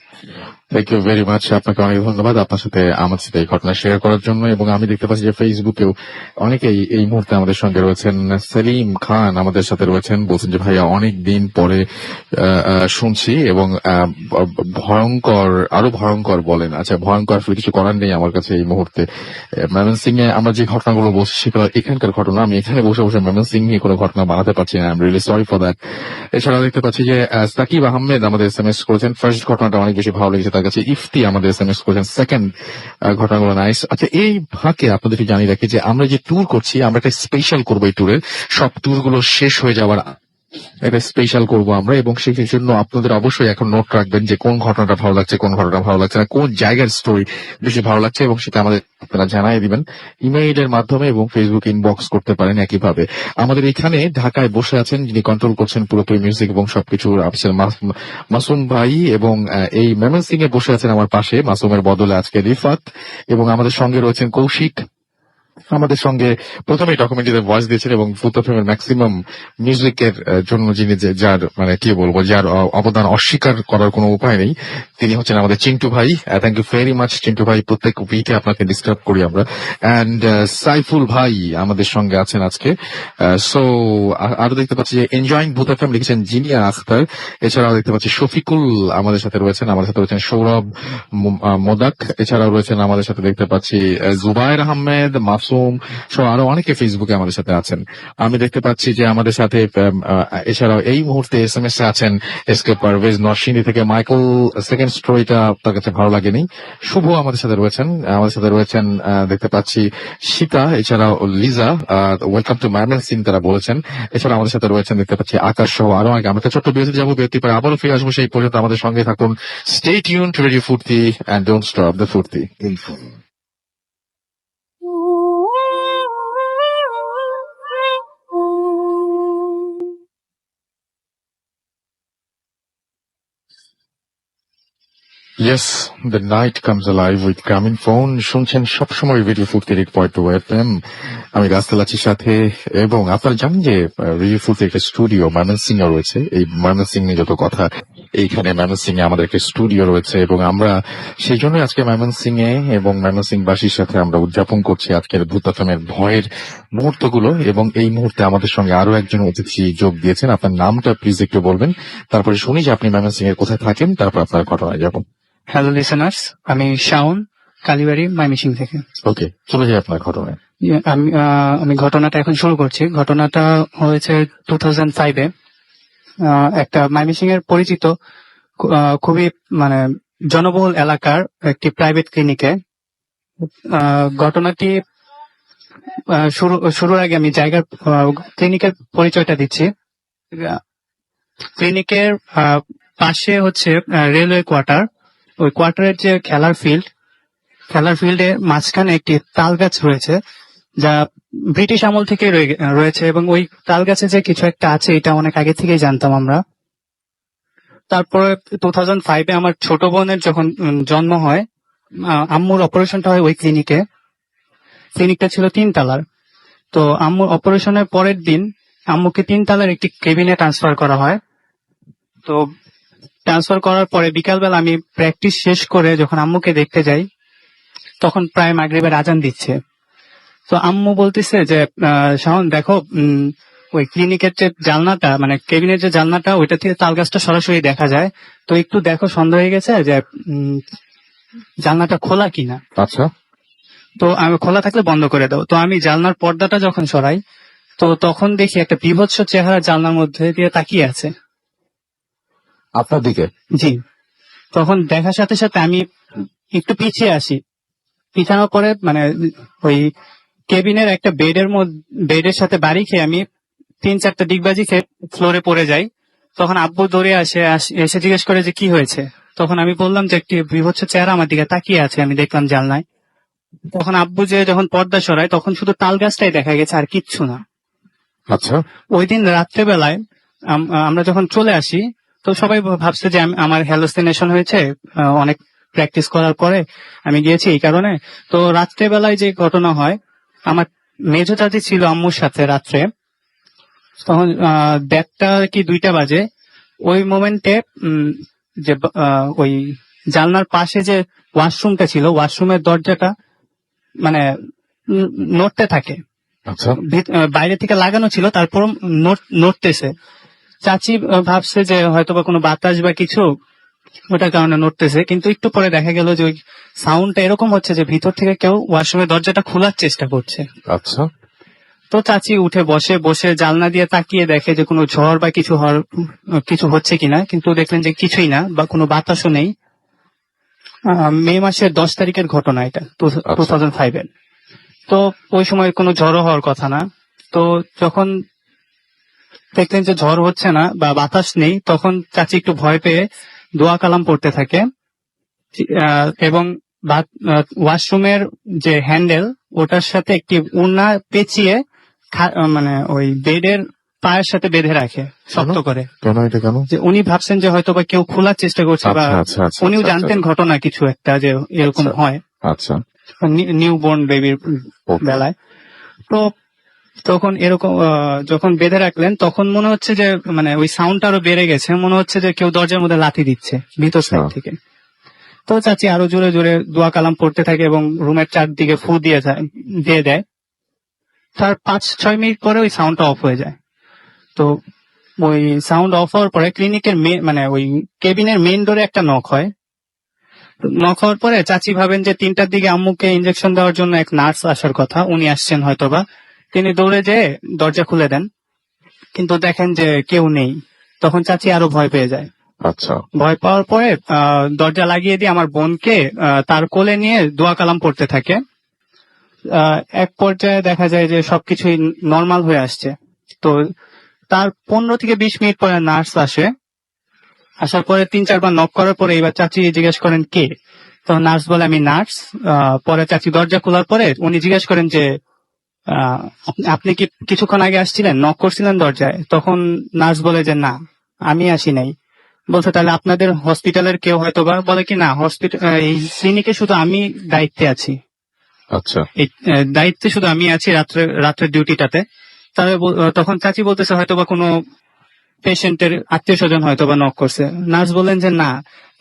থ্যাংক ইউ ভেরি মাচ, আপনাকে অনেক ধন্যবাদ আপনার সাথে আমার সাথে এই ঘটনা শেয়ার করার জন্য। এবং আমি দেখতে পাচ্ছি যে ফেসবুকেও অনেকেই এই মুহূর্তে আমাদের সঙ্গে রয়েছেন। সেলিম খান আমাদের সাথে রয়েছেন, বলছেন যে ভাইয়া অনেক দিন পরে শুনছি এবং আরো ভয়ঙ্কর বলেন। আচ্ছা, ভয়ঙ্কর আসলে কিছু করার নেই আমার কাছে এই মুহূর্তে। ময়মনসিং এ আমরা যে ঘটনাগুলো বলছি সেগুলো এখানকার ঘটনা, আমি এখানে বসে বসে ময়মনসিং নিয়ে কোনো ঘটনা বানাতে পারছি না। I am really sorry for that. এছাড়া দেখতে পাচ্ছি যে সাকিব আহমেদ আমাদের এসএমএস করেছেন, ফার্স্ট ঘটনাটা অনেক বেশি ভালো লেগেছে তার কাছে। ইফতি আমাদের এসএমএস করেছেন, সেকেন্ড ঘটনাগুলো নাইস। আচ্ছা, এই ফাঁকে আপনাদেরকে জানিয়ে রাখি যে আমরা যে ট্যুর করছি, আমরা একটা স্পেশাল করবো এই ট্যুরের। সব ট্যুর গুলো শেষ হয়ে যাওয়ার একটা স্পেশাল করবো আমরা, এবং সেই জন্য আপনাদের অবশ্যই এখন নোট রাখবেন যে কোন ঘটনাটা ভালো লাগছে, কোন ঘটনাটা ভালো লাগছে না, কোন জায়গার স্টোরি বেশি ভালো লাগছে, এবং সেটা আমাদের আপনারা জানাই দিবেন ইমেইলের মাধ্যমে, এবং ফেসবুক ইনবক্স করতে পারেন। একইভাবে আমাদের এখানে ঢাকায় বসে আছেন, যিনি কন্ট্রোল করছেন পুরোপুরি মিউজিক এবং সবকিছু, মাসুম ভাই, এবং এই ময়মনসিং এ বসে আছেন আমার পাশে মাসুমের বদলে আজকে রিফাত, এবং আমাদের সঙ্গে রয়েছেন কৌশিক। আমাদের সঙ্গে প্রথমে ডকুমেন্টারিতে ভয়েস দিয়েছেন এবং ফুটো ফিল্মের ম্যাক্সিমাম মিউজিকের জন্য যিনি যার মানে কি বলবো, যার অবদান অস্বীকার করার কোনো উপায় নেই, তিনি হচ্ছেন আমাদের চিন্টু ভাই। Thank you very much Chintu ভাই, প্রত্যেক উইকে আপনাকে ডিস্টার্ব করি আমরা। অ্যান্ড সাইফুল ভাই আমাদের সঙ্গে আছেন আজকে। সো আরো দেখতে পাচ্ছি যে এনজয়িং ভূত এফএম লিখেছেন জিনিয়া আখতার। এছাড়াও দেখতে পাচ্ছি শফিকুল আমাদের সাথে রয়েছেন, আমাদের সাথে রয়েছেন সৌরভ মোদাক। এছাড়াও রয়েছেন আমাদের সাথে দেখতে পাচ্ছি জুবায়ের আহমেদ, মাসুম মাসুম সহ আরো অনেকে ফেসবুকে আমাদের সাথে আছেন। আমি দেখতে পাচ্ছি যে আমাদের সাথে এছাড়াও এই মুহূর্তে SMS এ আছেন এসকে পারভেজ নরসিংদী থেকে। মাইকেল সেকেন্ড স্টোরিটা তার কাছে ভালো লাগেনি। শুভ আমাদের সাথে রয়েছেন, দেখতে পাচ্ছি সীতা, এছাড়াও Liza, welcome to mammal Singh তারা বলেছেন। এছাড়া আমাদের সাথে রয়েছেন দেখতে পাচ্ছি আকাশ সহ আরো অনেকে। আমরা একটা ছোট্ট বিরতি যাবো, বিরতির পরে আবারও ফিরে আসবো। সেই পর্যন্ত আমাদের সঙ্গে থাকুন। স্টে টিউনড টু রেডিও ফুর্তি এন্ড ডোন্ট স্টপ দ্য ফুর্তি। Yes, the night comes alive with গ্রামীণ ফোন। শুনছেন সবসময় রেডিও ফুর্তি 8.2 FM। আমি রাস্তাল আছি সাথে, এবং আপনারা জানেন যে রেডিও ফুর্তি একটা স্টুডিও ময়মনসিং এ রয়েছে। এই ময়মনসিং নিয়ে যত কথা, এইখানে ময়মনসিং এ আমাদের একটা স্টুডিও রয়েছে, এবং আমরা সেই জন্য আজকে ময়মনসিং এ এবং ময়মনসিং বাসীর সাথে আমরা উদযাপন করছি আজকের ভূতাত্মের ভয়ের মুহূর্তগুলো। এবং এই মুহূর্তে আমাদের সঙ্গে আরো একজন অতিথি যোগ দিয়েছেন। আপনার নামটা প্লিজ একটু বলবেন, তারপরে শুনি যে আপনি ময়মনসিং এর কোথায় থাকেন, তারপর আপনার ঘটনায় যাবো। হ্যালো লিসেনার্স, আমি শাওন, কালীবাড়ি, ময়মনসিং থেকে। ওকে, চলে যাই আপনার ঘটনায়। আমি ঘটনাটা এখন শুরু করছি। ঘটনাটা হয়েছে 2005-এ। একটা ময়মনসিং এর পরিচিত খুবই মানে জনবহুল এলাকার একটি প্রাইভেট ক্লিনিকে। ঘটনাটি শুরুর আগে আমি জায়গার ক্লিনিকের পরিচয়টা দিচ্ছি। ক্লিনিকের পাশে হচ্ছে রেলওয়ে কোয়ার্টার। ওই কোয়ার্টারের যে খেলার ফিল্ডের মাঝখানে একটি তাল গাছ রয়েছে, যা ব্রিটিশ আমল থেকে রয়েছে, এবং ওই তাল গাছে যে কিছু একটা আছে এটা অনেক আগে থেকেই জানতাম আমরা। তারপরে 2005-এ আমার ছোট বোনের যখন জন্ম হয়, আম্মুর অপারেশনটা হয় ওই ক্লিনিকে। ক্লিনিকটা ছিল 3 তলার। তো আম্মুর অপারেশনের পরের দিন আম্মুকে 3 তলার একটি কেবিনে ট্রান্সফার করা হয়। তো ট্রান্সফার করার পরে বিকালবেলা আমি প্র্যাকটিস শেষ করে যখন আম্মুকে দেখতে যাই, তখন প্রায় মাগরিবের আজান দিচ্ছে। তো আম্মু বলতেছে যে শাওন দেখো, ওই ক্লিনিকের যে জানলাটা, মানে কেবিনের যে জানলাটা, ওইটা থেকে তাল গাছটা সরাসরি দেখা যায়। তো একটু দেখো, সন্দেহ হয়ে গেছে যে জানলাটা খোলা কিনা। আচ্ছা। তো আমি খোলা থাকলে বন্ধ করে দাও। তো আমি জানলার পর্দাটা যখন সরাই, তো তখন দেখি একটা বিভৎস চেহারা জানলার মধ্যে দিয়ে তাকিয়ে আছে আপনার দিকে। জি। তখন দেখার সাথে সাথে আমি একটু পিছিয়ে আসি। পিছানোর পরে মানে ওই কেবিনের একটা বেডের সাথে বাড়ি খেয়ে আমি 3-4টা ডিগবাজি খেয়ে ফ্লোরে পড়ে যাই। তখন আব্বু দৌড়ে এসে জিজ্ঞেস করে যে কি হয়েছে। তখন আমি বললাম যে একটি বিভৎস চেহারা আমার দিকে তাকিয়ে আছে, আমি দেখলাম জানলায়। তখন আব্বু যে যখন পর্দা সরায়, তখন শুধু তাল গাছটাই দেখা গেছে, আর কিচ্ছু না। আচ্ছা। ওই দিন রাত্রেবেলায় আমরা যখন চলে আসি, তো সবাই ভাবছে যে আমার হ্যালোসিনেশন হয়েছে, অনেক প্র্যাকটিস করার পরে আমি গিয়েছি এই কারণে। তো রাত্রেবেলায় যে ঘটনা হয়, আমার মেজো চাচি ছিল আম্মুর সাথে রাত্রে। তখন 1:30 কি 2টা বাজে। ওই মোমেন্টে যে ওই জানলার পাশে যে ওয়াশরুমটা ছিল, ওয়াশরুমের দরজাটা মানে নড়তে থাকে। আচ্ছা। বাইরে থেকে লাগানো ছিল, তারপর নড়তেছে। চাচি ভাবছে যে হয়তো বা কোনো বাতাস বা কিছু, ওটার কারণে নড়তেছে। কিন্তু একটু পরে দেখা গেল যে ওই সাউন্ডটা এরকম হচ্ছে যে ভিতর থেকে কেউ ওয়াশরুমের দরজাটা খোলার চেষ্টা করছে। আচ্ছা। তো চাচি উঠে বসে জানলা দিয়ে তাকিয়ে দেখে যে কোনো ঝড় বা কিছু হচ্ছে কিনা, কিন্তু দেখলেন যে কিছুই না, বা কোনো বাতাসও নেই। মে মাসের 10 তারিখের ঘটনা এটা, 2005-এর। তো ওই সময় কোনো ঝড়ও হওয়ার কথা না। তো যখন দেখলেন যে ঝড় হচ্ছে না বা বাতাস নেই, তখন চাচি একটু ভয় পেয়ে দোয়া কালাম পড়তে থাকে, এবং ওয়াশরুমের যে হ্যান্ডেল, ওটার সাথে একটি উন্না পেঁচিয়ে মানে ওই বেডের পায়ের সাথে বেঁধে রাখে শক্ত করে। কেন এটা কেন? যে উনি ভাবছেন যে হয়তো বা কেউ খোলার চেষ্টা করছে, বা উনিও জানতেন ঘটনা কিছু একটা যে এরকম হয়। আচ্ছা। নিউ বর্ন বেবির বেলায়। তো তখন এরকম যখন বেঁধে রাখলেন, তখন মনে হচ্ছে যে মানে ওই সাউন্ডটা আরো বেড়ে গেছে, মনে হচ্ছে যে কেউ দরজার মধ্যে লাথি দিচ্ছে ভিতর সাইড থেকে। তো চাচি আরো জোরে জোরে দোয়া কালাম পড়তে থাকে এবং রুমের চারদিকে ফু দিয়ে দেয়। তার 5-6 মিনিট পরে ওই সাউন্ডটা অফ হয়ে যায়। তো ওই সাউন্ড অফ হওয়ার পরে ক্লিনিকের মানে ওই কেবিনের মেইন ডোরে একটা নক হয়। নক হওয়ার পরে চাচি ভাবেন যে 3টার দিকে আম্মুকে ইনজেকশন দেওয়ার জন্য এক নার্স আসার কথা, উনি আসছেন হয়তোবা। তিনি দৌড়ে যেয়ে দরজা খুলে দেন, কিন্তু দেখেন যে কেউ নেই। তখন চাচি আরো ভয় পেয়ে যায়। আচ্ছা। ভয় পাওয়ার পরে দরজা লাগিয়ে দিয়ে আমার বোনকে তার কোলে নিয়ে দোয়া কালাম পড়তে থাকে। এক পর্যায়ে দেখা যায় যে সবকিছুই নর্মাল হয়ে আসছে। তো তার 15 থেকে 20 মিনিট পরে নার্স আসে। আসার পরে 3-4 বার নক করার পরে এবার চাচি জিজ্ঞেস করেন কে। তো নার্স বলে আমি নার্স। পরে চাচি দরজা খোলার পরে উনি জিজ্ঞেস করেন যে আপনি কি কিছুক্ষণ আগে আসছিলেন, নক করছিলেন দরজায়? তখন নার্স বলে যে না, আমি আসি নাই। বলছে তাহলে আপনাদের হসপিটালের কেউ হয়তো বা, বলে কি না হসপিটাল এই ক্লিনিকে শুধু আমি দায়িত্বে আছি, আচ্ছা। এই দায়িত্বে শুধু আমি আছি রাত্রের ডিউটিটাতে। তাহলে তখন চাচি বলতেছে হয়তো বা কোনো পেশেন্টের আত্মীয় স্বজন হয়তো বা নক করছে। নার্স বলেন যে না,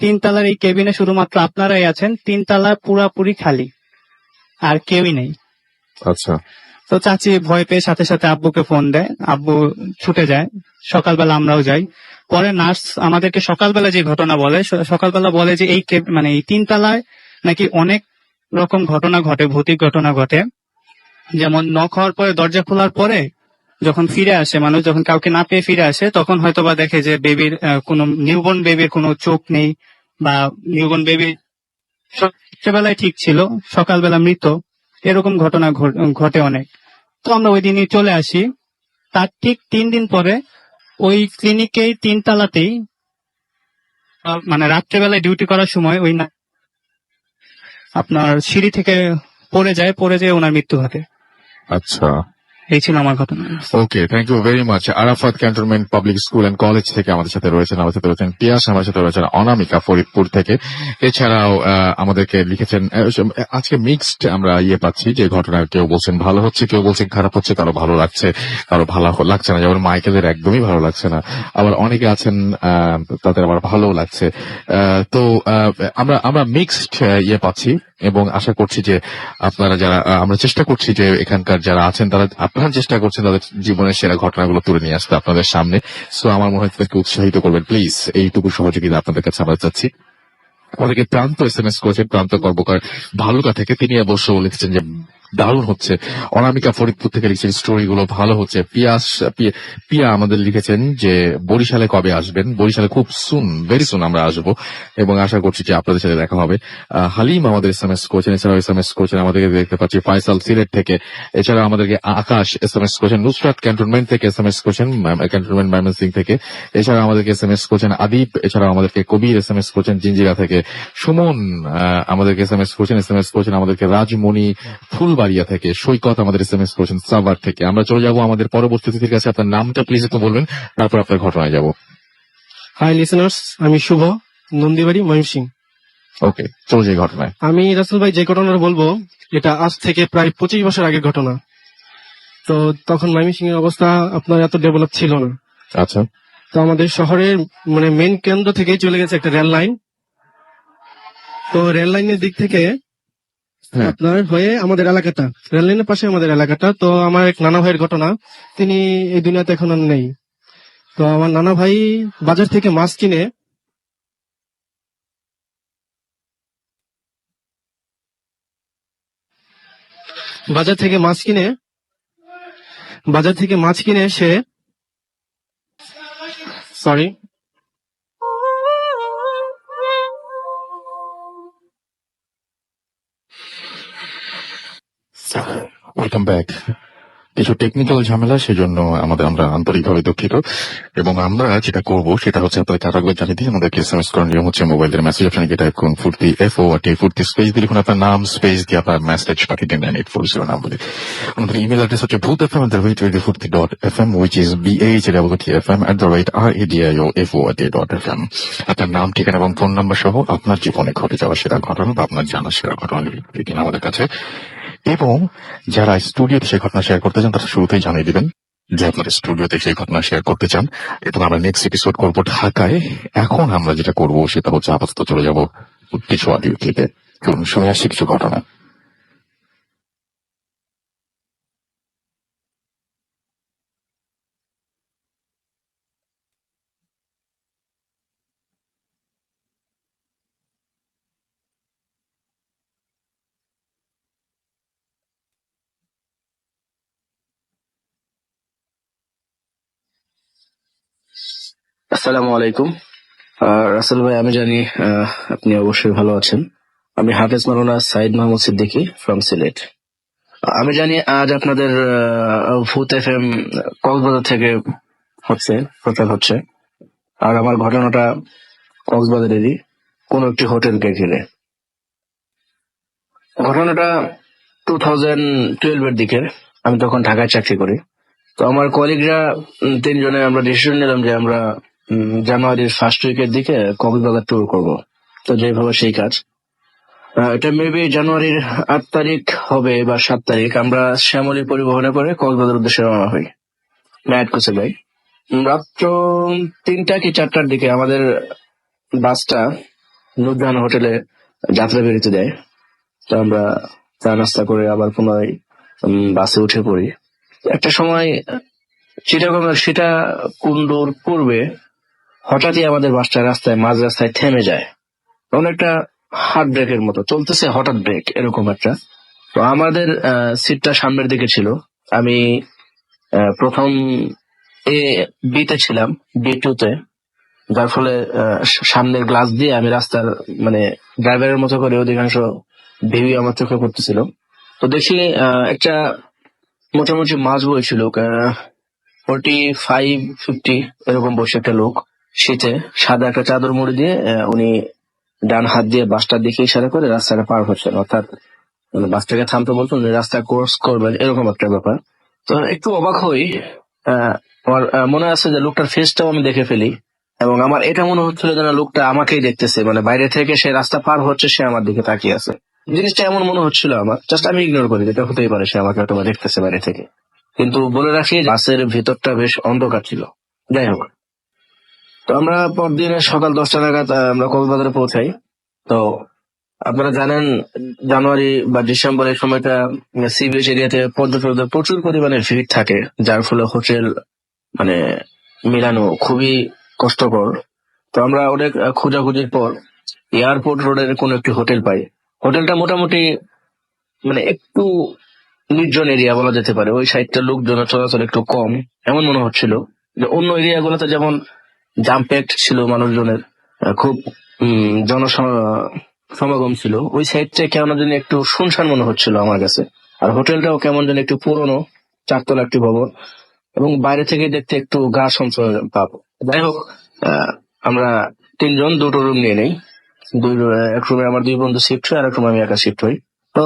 3 তলার এই কেবিনে শুধুমাত্র আপনারাই আছেন, 3 তলা পুরাপুরি খালি, আর কেউই নেই। আচ্ছা। তো চাচি ভয় পেয়ে সাথে সাথে আব্বুকে ফোন দেয়, আব্বু ছুটে যায়। সকালবেলা আমরাও যাই। পরে নার্স আমাদেরকে সকালবেলা যে ঘটনা বলে, সকালবেলা বলে যে এই মানে এই 3 তলায় নাকি অনেক রকম ঘটনা ঘটে, ভৌতিক ঘটনা ঘটে। যেমন নক হওয়ার পরে দরজা খোলার পরে যখন ফিরে আসে মানুষ, যখন কাউকে না পেয়ে ফিরে আসে, তখন হয়তোবা দেখে যে বেবির কোনো নিউবর্ন বেবির কোনো চোখ নেই, বা নিউবর্ন বেবি ছোটবেলায় ঠিক ছিল, সকালবেলা মৃত। এরকম ঘটনা ঘটে অনেক। তো আমরা ওই দিনই চলে আসি। তার ঠিক 3 দিন পরে ওই ক্লিনিকেই 3 তলাতেই মানে রাত্রেবেলায় ডিউটি করার সময় ওই না আপনার সিঁড়ি থেকে পড়ে যায় ওনার মৃত্যু ঘটে। আচ্ছা। এই ছিল আমার ঘটনা। Okay, thank you very much. Arafat cantonment public school and college থেকে আমাদের সাথে রয়েছেন পিয়াস, আমাদের সাথে রয়েছেন অনামিকা ফরিদপুর থেকে। এছাড়াও আমাদেরকে লিখেছেন আজকে মিক্সড আমরা পাচ্ছি যে ঘটনা, কেউ বলছেন ভালো হচ্ছে, কেউ বলছেন খারাপ হচ্ছে, কারো ভালো লাগছে, কারো ভালো লাগছে না। যেমন মাইকেলের একদমই ভালো লাগছে না, আবার অনেকে আছেন তাদের আবার ভালো লাগছে। তো আমরা মিক্সড পাচ্ছি, এবং আশা করছি যে আপনারা যারা আমরা চেষ্টা করছি যে এখানকার যারা আছেন তারা আপনারা চেষ্টা করছেন তাদের জীবনের সেরা ঘটনাগুলো তুলে নিয়ে আসতে আপনাদের সামনে। সো আমার মনে হয় তাদেরকে উৎসাহিত করবেন প্লিজ, এইটুকু সহযোগিতা আপনাদের কাছে আমরা চাচ্ছি। আমাদেরকে প্রান্ত SMS করেছেন, প্রান্ত কর্মকার ভালুকা থেকে। তিনি অবশ্য লিখছেন যে দারুণ হচ্ছে। অনামিকা ফরিদপুর থেকে লিখছেন স্টোরি গুলো ভালো হচ্ছে। পিয়া আমাদের লিখেছেন যে বরিশালে কবে আসবেন? বরিশালে খুব সুন, ভেরি সুন আমরা আসবো, এবং আশা করছি যে আপনাদের সাথে দেখা হবে। হালিম আমাদের SMS করেছেন, এছাড়াও SMS করেছেন আমাদেরকে দেখতে পাচ্ছি ফয়সাল সিলেট থেকে। এছাড়া আমাদেরকে আকাশ SMS করেছেন, নুসরাত ক্যান্টনমেন্ট থেকে SMS করেছেন, ক্যান্টনমেন্ট ময়মনসিংহ থেকে। এছাড়া আমাদেরকে SMS করেছেন আদিব, এছাড়াও আমাদেরকে কবির SMS করেছেন জিঞ্জিরা থেকে। সুমন আমাদেরকে SMS করেছেন আমাদেরকে রাজমণি ফুলবাড়িয়া থেকে। সৈকত আমাদের SMS করেছেন সাভার থেকে। আমরা চলে যাব আমাদের পরবর্তী অতিথির কাছে। আপনার নামটা প্লিজ একটু বলবেন, তারপর আপনার ঘটনায় যাব। হাই লিসেনার্স, আমি শুভ, নন্দীবাড়ি, ময়মনসিংহ। ওকে, চলে যাই ঘটনায়। আমি রাসেল ভাই যে ঘটনাটা বলবো এটা আজ থেকে প্রায় 25 বছর আগের ঘটনা। তো তখন ময়মনসিংহের অবস্থা আপনার এত ডেভেলপ ছিল না। আচ্ছা। তো আমাদের শহরের মানে মেন কেন্দ্র থেকে চলে গেছে একটা রেল লাইন। তো রেল লাইনের দিক থেকে হ্যাঁ। আপনার হয়ে আমাদের এলাকাটা, রেল লাইনের পাশে আমাদের এলাকাটা। তো আমার এক নানা ভাইয়ের ঘটনা, তিনি এই দুনিয়াতে এখন আর নেই। তো আমার নানা ভাই বাজার থেকে মাছ কিনে বাজার থেকে মাছ কিনে সে সরি ওয়েলকাম ব্যাক। কিছু টেকনিক্যাল ঝামেলা, সেজন্য আমরা আন্তরিকভাবে দুঃখিত। এবং আমরা যেটা করব সেটা হচ্ছে আপনাদের কারাগর জানিয়ে দিই আমাদেরকে SMS করার নিয়ম হচ্ছে মোবাইলের মেসেজ অপশনে গিয়ে টাইপ করুন ফুর্তি FORT, ফুর্তি স্পেস দিয়ে লিখুন আপনার নাম, স্পেস দিয়ে আপনার মেসেজ পাঠিয়ে দিন 9840 নাম্বারে। আমাদের ইমেল অ্যাড্রেস হচ্ছে bhutfm@radioforti.fm, which is BHFM@radioforti.fm। আপনার নাম, ঠিকানা এবং ফোন নাম্বার সহ আপনার জীবনে ঘটে যাওয়া সেরা ঘটনা বা আপনার জানা সেরা ঘটনা লিখে দিন আমাদের কাছে। এবং যারা স্টুডিওতে সেই ঘটনা শেয়ার করতে চান তারা শুরুতেই জানিয়ে দিবেন যে আপনারা স্টুডিওতে সেই ঘটনা শেয়ার করতে চান, এবং আমরা নেক্সট এপিসোড করবো ঢাকায়। এখন আমরা যেটা করব সেটা হচ্ছে আপাতত চলে যাব কিছু অডিও ক্লিপে। চলুন শুনে আসছি কিছু ঘটনা। আসসালামু আলাইকুম। রাসেল ভাই, আমি জানি আপনি অবশ্যই ভালো আছেন। আমি হাফেজ মাওলানা সাইদ মাহমুদ সিদ্দিকী ফ্রম সিলেট। আমি জানি আজ আপনাদের ভূত এফএম কক্সবাজার থেকে প্রচার হচ্ছে। আর আমার ঘটনাটা কক্সবাজারেরই কোন একটি হোটেলকে ঘিরে। ঘটনাটা 2012 এর দিকে। আমি তখন ঢাকায় চাকরি করি। তো আমার কলিগরা 3 জনে আমরা ডিসিশন নিলাম যে আমরা জানুয়ারির ফার্স্ট উইকের দিকে কক্সবাজার ট্যুর করব। তো যেভাবে সেই কাজ। এটা মেবি জানুয়ারির 8 তারিখ হবে বা 7 তারিখ। আমরা শ্যামলী পরিবহনে করে কক্সবাজার উদ্দেশ্যে রওনা হই। নাইট কোচে যাই। রাত্র 3টা কি 4টার দিকে আমাদের বাসটা নুরজাহান হোটেলে যাত্রা বিরতি দেয়। তো আমরা চা নাস্তা করে আবার পুনরায় বাসে উঠে পড়ি। একটা সময় চিটাগংয়ের সীতাকুণ্ডর পূর্বে হঠাৎই আমাদের বাসটা মাঝ রাস্তায় থেমে যায়। তখন একটা হার্ট ব্রেকের মতো চলতেছে, হঠাৎ ব্রেক এরকম একটা। তো আমাদের সিটটা সামনের দিকে ছিল। আমি প্রথম বিতে ছিলাম, B2-তে, যার ফলে সামনের গ্লাস দিয়ে আমি রাস্তার মানে ড্রাইভারের মতো করে অধিকাংশ ভিউ আমার চোখে পড়তেছিল। তো দেখি একটা মোটামুটি মাঝ বয়সী লোক, 45-50 এরকম বয়সী একটা লোক, শীতে সাদা একটা চাদর মুড়ি দিয়ে উনি ডান হাত দিয়ে বাসটার দিকে ইশারা করে রাস্তাটা পার হচ্ছেন, অর্থাৎ মানে বাসটাকে থামতে বলছেন, রাস্তা ক্রস করবেন এরকম একটা ব্যাপার। তো একটু অবাক হই। আমার মনে আছে যে লোকটার ফেসটাও আমি দেখে ফেলি, এবং আমার এটা মনে হচ্ছিল যেন লোকটা আমাকেই দেখতেছে, মানে বাইরে থেকে সে রাস্তা পার হচ্ছে, সে আমার দিকে তাকিয়ে আছে। জিনিসটা এমন মনে হচ্ছিল আমার, জাস্ট আমি ইগনোর করি, যেটা হতেই পারে সে আমাকে হয়তো দেখতেছে বাইরে থেকে। কিন্তু বলে রাখি, বাসের ভিতরটা বেশ অন্ধকার ছিল। যাই হোক, তো আমরা পরদিন সকাল 10টা নাগাদ আমরা কক্সবাজারে পৌঁছাই। তো আপনারা জানেন জানুয়ারি বা ডিসেম্বরের সময়টা সি বিচ এরিয়াতে পর্যটকদের প্রচুর পরিমাণে ভিড় থাকে, যার ফলে হোটেল মানে মিলানো খুবই কষ্টকর। তো আমরা অনেক খোঁজাখুঁজির পর এয়ারপোর্ট রোডের কোন একটি হোটেল পাই। হোটেলটা মোটামুটি মানে একটু নির্জন এরিয়া বলা যেতে পারে। ওই সাইডটা লোকজন চলাচল একটু কম এমন মনে হচ্ছিল। যে অন্য এরিয়া গুলোতে যেমন জাম প্যাকড ছিল মানুষজনের, খুব সমাগম ছিল, ওই সাইডটা কেমন যেন একটু শুনশান মনে হচ্ছিল আমার কাছে। আর হোটেলটাও কেমন যেন একটু পুরনো, 4তলা একটি ভবন, এবং বাইরে থেকে দেখতে একটু গা সঞ্চয় পাবো। যাই হোক, আমরা 3 জন 2টো রুম নিয়ে নেই। এক রুমে আমার 2 বন্ধু শিফট হয়, আর এক রুমে আমি একা শিফট হই। তো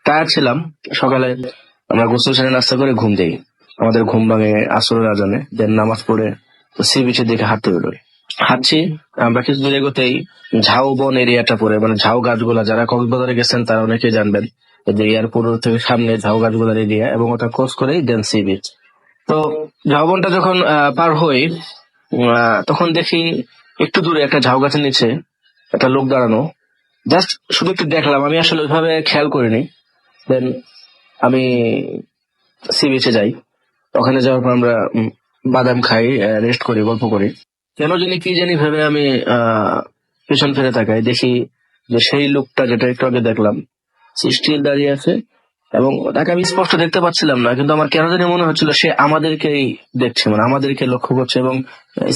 টায়ার্ড ছিলাম। সকালে আমরা গোসল সেরে নাস্তা করে ঘুম দেই। আমাদের ঘুম ভাঙে আসরের আজানে, দেন নামাজ পড়ে সি বিচের দিকে হাঁটতে বেরোই। হাঁটছি, আমরা কিছু দূর এগোতেই ঝাউবন এরিয়াটা পড়ে, মানে ঝাউ গাছগুলা, যারা কক্সবাজারে গেছেন তারা অনেকেই জানবেন যে এয়ারপোর্ট থেকে সামনে ঝাউ গাছগুলার এরিয়া, এবং ওটা ক্রস করেই দেন সি বিচ। তো ঝাউবনটা যখন পার হই, তখন দেখি একটু দূরে একটা ঝাউ গাছের নিচে একটা লোক দাঁড়ানো। জাস্ট শুধু একটু দেখলাম, আমি আসলে ওইভাবে খেয়াল করিনি। দেন আমি সি বিচে যাই। ওখানে যাওয়ার পর আমরা বাদাম খাই, রেস্ট করি, গল্প করি। কেন জানি কি জানি ভেবে আমি পিছন ফিরে তাকাই, দেখি যে সেই লোকটা যেটা একটু আগে দেখলাম সে স্টিল দাঁড়িয়ে আছে, এবং তাকে আমি স্পষ্ট দেখতে পাচ্ছিলাম না, কিন্তু আমার কেন জানি মনে হচ্ছিল সে আমাদেরকেই দেখছে, মানে আমাদেরকে লক্ষ্য করছে, এবং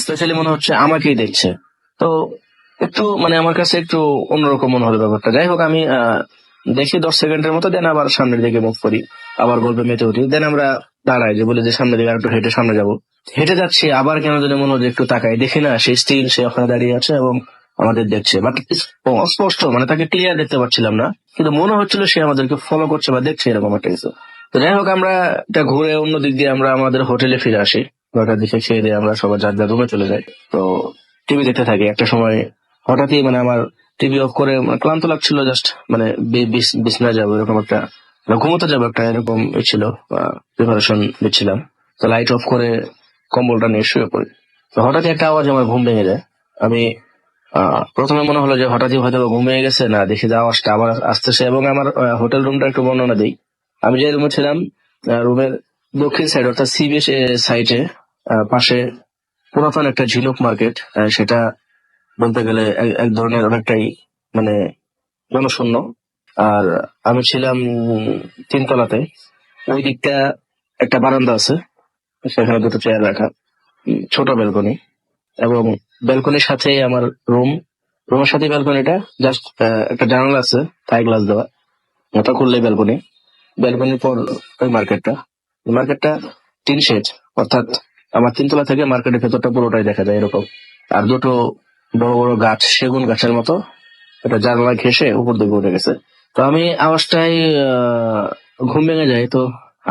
স্পেশালি মনে হচ্ছে আমাকেই দেখছে। তো একটু মানে আমার কাছে একটু অন্যরকম মনে হলো ব্যাপারটা। যাই হোক, আমি দেখি 10 সেকেন্ডের মতো, দেন আবার সামনের দিকে মুভ করি, আবার গল্পে মেতে উঠি। দেন আমরা দাঁড়াই, যে বলি যে সামনের দিকে একটু হেঁটে সামনে যাবো। হেঁটে যাচ্ছি, আবার কেন জানি মনে হচ্ছে একটু তাকাই, দেখি না সে স্টিল সে ওখানে দাঁড়িয়ে আছে এবং আমাদের দেখছে, বাট অস্পষ্ট, মানে তাকে ক্লিয়ার দেখতে পাচ্ছিলাম না, কিন্তু মনে হচ্ছিল সে আমাদেরকে ফলো করছে বা দেখছে, এরকম একটা কিছু। তো যাই হোক, আমরা এটা ঘুরে অন্য দিক দিয়ে আমরা আমাদের হোটেলে ফিরে আসি। 9টার দিকে খেয়ে দিয়ে আমরা সবাই যার যার রুমে চলে যাই। তো টিভি দেখতে থাকি। একটা সময় হঠাৎই মানে আমার টিভি অফ করে, ক্লান্ত লাগছিল, জাস্ট মানে বিছনায় যাবো এরকম একটা, ঘুমোতে যাবো একটা এরকম ছিল, প্রিপারেশন দিচ্ছিলাম। তো লাইট অফ করে কম্বলটা নিয়ে শুয়ে পড়ি। তো হঠাৎই একটা আওয়াজ, আমার ঘুম ভেঙে যায়। আমি প্রথমে মনে হলো যে হঠাৎই হয়তো ঘুম ভেঙে গেছে, না দেখি যে আওয়াজটা আবার আসতেছে। এবং আমার হোটেল রুমটা একটু বর্ণনা দিই। আমি যে রুমে ছিলাম, রুমের দক্ষিণ সাইড অর্থাৎ সি বিচ সাইডে পাশে পুরাতন একটা ঝিনুক মার্কেট, সেটা বলতে গেলে এক ধরনের অনেকটাই মানে জনশূন্য। আর আমি ছিলাম 3তলাতে। ওই দিকটা একটা বারান্দা আছে, সেখানে 2টো চেয়ার রাখা, ছোট ব্যালকনি, এবং ব্যালকনির সাথে আমার রুমের সাথে ব্যালকনিটা, জাস্ট একটা জানালা আছে থাই গ্লাস দেওয়া, ওটা খুললে ব্যালকনির পর ওই মার্কেটটা টিন শেড, অর্থাৎ আমার 3 তলা থেকে মার্কেটের ভেতরটা পুরোটাই দেখা যায় এরকম। আর দুটো বড় বড় গাছ, সেগুন গাছের মতো, এটা জানালা ঘেঁষে উপর দিকে উঠে গেছে। তো আমি আওয়াজটাই ঘুম ভেঙে যায়। তো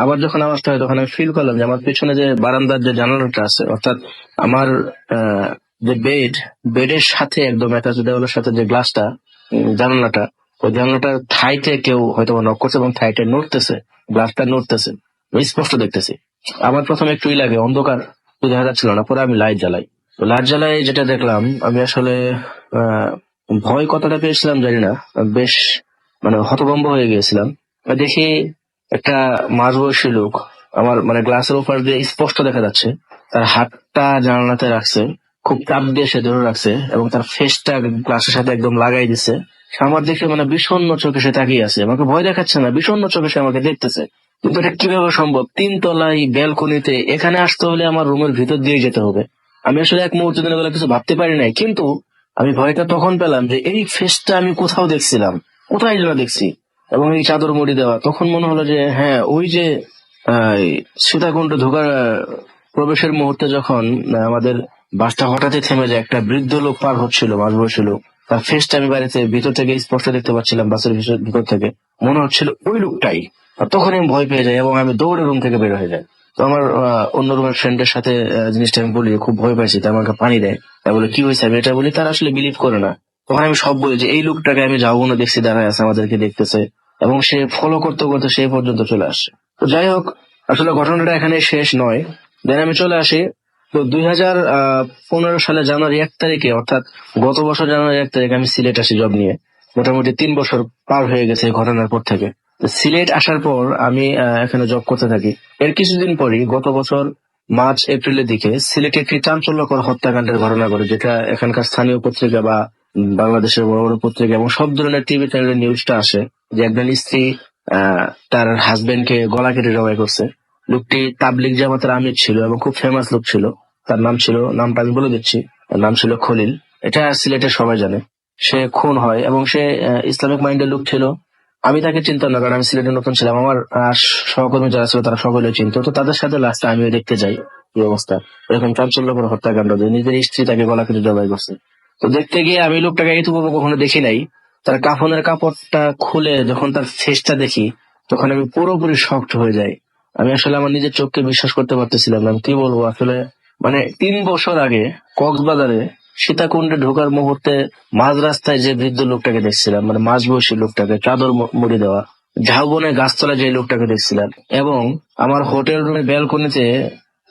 আবার যখন আওয়াজটা হয় তখন আমি ফিল করলাম যে আমার পিছনে যে বারান্দার যে জানালাটা আছে, অর্থাৎ আমার যে বেডের সাথে একদম অ্যাটাচ দেওয়ালের সাথে যে গ্লাসটা, জানালাটা, ওই জানালাটার থাইতে কেউ হয়তো নক করছে এবং থাইটা নড়তেছে, গ্লাসটা নড়তেছে, আমি স্পষ্ট দেখতেছি। আমার প্রথমে একটুই লাগে, অন্ধকার তো দেখা যাচ্ছিল না, পরে আমি লাইট জ্বালাই। তো লাইট জ্বালাই যেটা দেখলাম, আমি আসলে আহ ভয় কতটা পেয়েছিলাম জানি না, বেশ মানে হতভম্ব হয়ে গিয়েছিলাম। দেখি একটা মাঝবয়সী লোক আমার মানে গ্লাসের উপর দিয়ে স্পষ্ট দেখা যাচ্ছে, তার হাতটা জানালাতে রাখছে, খুব চাপ দিয়ে সে ধরে রাখছে এবং তার ফেসটা গ্লাসের সাথে একদম লাগাই দিছে। সে আমার দেখে মানে বিষণ্ণ চোখে সে তাকিয়ে আছে, আমাকে ভয় দেখাচ্ছে না, বিষণ্ণ চোখে সে আমাকে দেখতেছে। কিন্তু এটা কিভাবে সম্ভব? 3 তলায় ব্যালকনিতে, এখানে আসতে হলে আমার রুমের ভিতর দিয়ে যেতে হবে। আমি আসলে এক মুহূর্তে দিনের বেলা কিছু ভাবতে পারি নাই, কিন্তু আমি ভয়টা তখন পেলাম যে এই ফেসটা আমি কোথাও দেখছিলাম, কোথায় যেন দেখছি, এবং এই চাদর মুড়ি দেওয়া। তখন মনে হলো যে হ্যাঁ, ওই যে সীতাকুণ্ডে ঢোকার প্রবেশের মুহূর্তে যখন আমাদের বাসটা হঠাৎই থেমে যায়, একটা বৃদ্ধ লোক পার হচ্ছিল, মাঝবয়সী লোক, তার ফেসটা আমি বাড়িতে ভিতর থেকে স্পষ্ট দেখতে পাচ্ছিলাম, বাসের ভিতর থেকে মনে হচ্ছিল ওই লোকটাই। আর তখন আমি ভয় পেয়ে যাই এবং আমি দৌড়ে রুম থেকে বের হয়ে যাই। তো আমার অন্য রুমের ফ্রেন্ডের সাথে জিনিসটা আমি বলি, খুব ভয় পাইছি, তাই আমাকে পানি দেয়, তাই বলে কি হয়েছে, আমি এটা বলি, তারা আসলে বিলিভ করে না। তখন আমি সব বলি যে এই লোকটাকে আমি যাবো না, দেখছি দাঁড়ায় আছে, আমাদেরকে দেখতেছে, এবং সে ফলো করতে করতে সেই পর্যন্ত চলে আসছে। তো যাই হোক, আসলে ঘটনাটা এখানে শেষ নয়। দেন আমি চলে আসি। তো 2015 সালে জানুয়ারি 1 তারিখে, অর্থাৎ গত বছর জানুয়ারি 1 তারিখে আমি সিলেট আসি জব নিয়ে। মোটামুটি 3 বছর পার হয়ে গেছে এই ঘটনার পর থেকে। তো সিলেট আসার পর আমি এখানে জব করতে থাকি। এর কিছুদিন পরই গত বছর মার্চ এপ্রিলের দিকে সিলেটে একটি চাঞ্চল্যকর হত্যাকাণ্ডের ঘটনা ঘটে, যেটা এখানকার স্থানীয় পত্রিকা বা বাংলাদেশের বড় বড় পত্রিকা এবং সব ধরনের টিভি চ্যানেলের নিউজটা আসে যে একজন স্ত্রী তার হাজবেন্ডকে গলা কেটে জবাই করছে। লোকটি তাবলিগ জামাতের আমির ছিল এবং খুব ফেমাস লোক ছিল। তার নামটা আমি বলে দিচ্ছি, তার নাম ছিল খলিল। এটা সিলেটের সবাই জানে। সে খুন হয় এবং সে ইসলামিক মাইন্ডের লোক ছিল। আমি তাকে চিনতাম না, কারণ আমি সিলেটে নতুন ছিলাম। আমার সহকর্মী যারা ছিল তারা সকলে চিনতো। তো তাদের সাথে লাস্টে আমিও দেখতে যাই এই অবস্থা, এরকম চাঞ্চল্যকর হত্যাকাণ্ড যে নিজের স্ত্রী তাকে গলা কেটে জবাই করছে। তো দেখতে গিয়ে আমি লোকটাকে এইটুকু কখনো দেখি নাই। তার কাফনের কাপড়টা খুলে যখন তার ফেসটা দেখি, তখন আমি পুরোপুরি শকড হয়ে যাই। আমি আসলে আমার নিজের চোখকে বিশ্বাস করতে পারতেছিলাম না। আমি কি বলবো আসলে, মানে 3 বছর আগে কক্সবাজারে সীতাকুণ্ডে ঢোকার মুহূর্তে মাঝ রাস্তায় যে বৃদ্ধ লোকটাকে দেখছিলাম, মানে মাঝবয়সী লোকটাকে, চাদর মুড়ি দেওয়া, ঝাউবনে গাছতলা যে লোকটাকে দেখছিলাম, এবং আমার হোটেল রুমের ব্যালকনিতে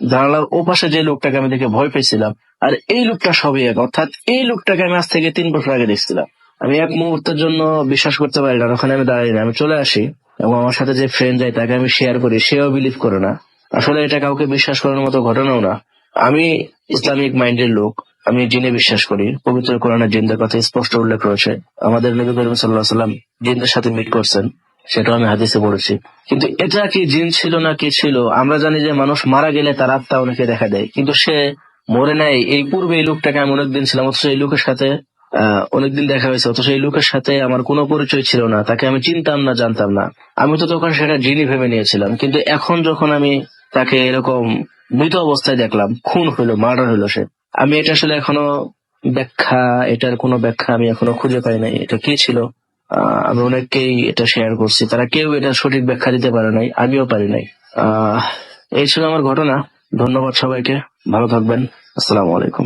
জানালার ওপাশে যে লোকটাকে আমি দেখে ভয় পেয়েছিলাম, আর এই লোকটা সবই এক। অর্থাৎ এই লোকটাকে আমি আজ থেকে 3 বছর আগে দেখছিলাম। আমি এক মুহূর্তের জন্য বিশ্বাস করতে পারি না। ওখানে আমি দাঁড়াই না, আমি চলে আসি এবং আমার সাথে যে ফ্রেন্ড যায় তাকে আমি শেয়ার করি, সেও বিলিভ করে না। আসলে এটা কাউকে বিশ্বাস করার মতো ঘটনাও না। আমি ইসলামিক মাইন্ডের লোক, আমি জিনে বিশ্বাস করি। পবিত্র কোরআনে জিনদের কথা স্পষ্ট উল্লেখ রয়েছে। আমাদের নবী করিম সাল্লাল্লাহু আলাইহি ওয়াসাল্লাম জিনদের সাথে মিট করছেন, সেটাও আমি হাদিসে পড়েছি। কিন্তু এটা কি জিন ছিল না কি ছিল? আমরা জানি যে মানুষ মারা গেলে তার আত্মা অনেকে দেখা দেয়, কিন্তু সে মরে নাই। এই পূর্বে এই লোকটাকে আমি অনেকদিন ছিলাম, অথচ এই লোকের সাথে অনেকদিন দেখা হয়েছে, অথচ এই লোকের সাথে আমার কোনো পরিচয় ছিল না, তাকে আমি চিনতাম না, জানতাম না। আমি তো তখন সেটা জিনই ভেবে নিয়েছিলাম। কিন্তু এখন যখন আমি তাকে এরকম মৃত অবস্থায় দেখলাম, খুন হইলো, মার্ডার হইলো সে, আমি এটা আসলে এখনো এটার কোনো ব্যাখ্যা আমি এখনো খুঁজে পাই নাই। এটা কি ছিল? আমি অনেককেই এটা শেয়ার করছি, তারা কেউ এটা সঠিক ব্যাখ্যা দিতে পারে নাই, আমিও পারি নাই। এই ছিল আমার ঘটনা। ধন্যবাদ সবাইকে, ভালো থাকবেন। আসসালামু আলাইকুম।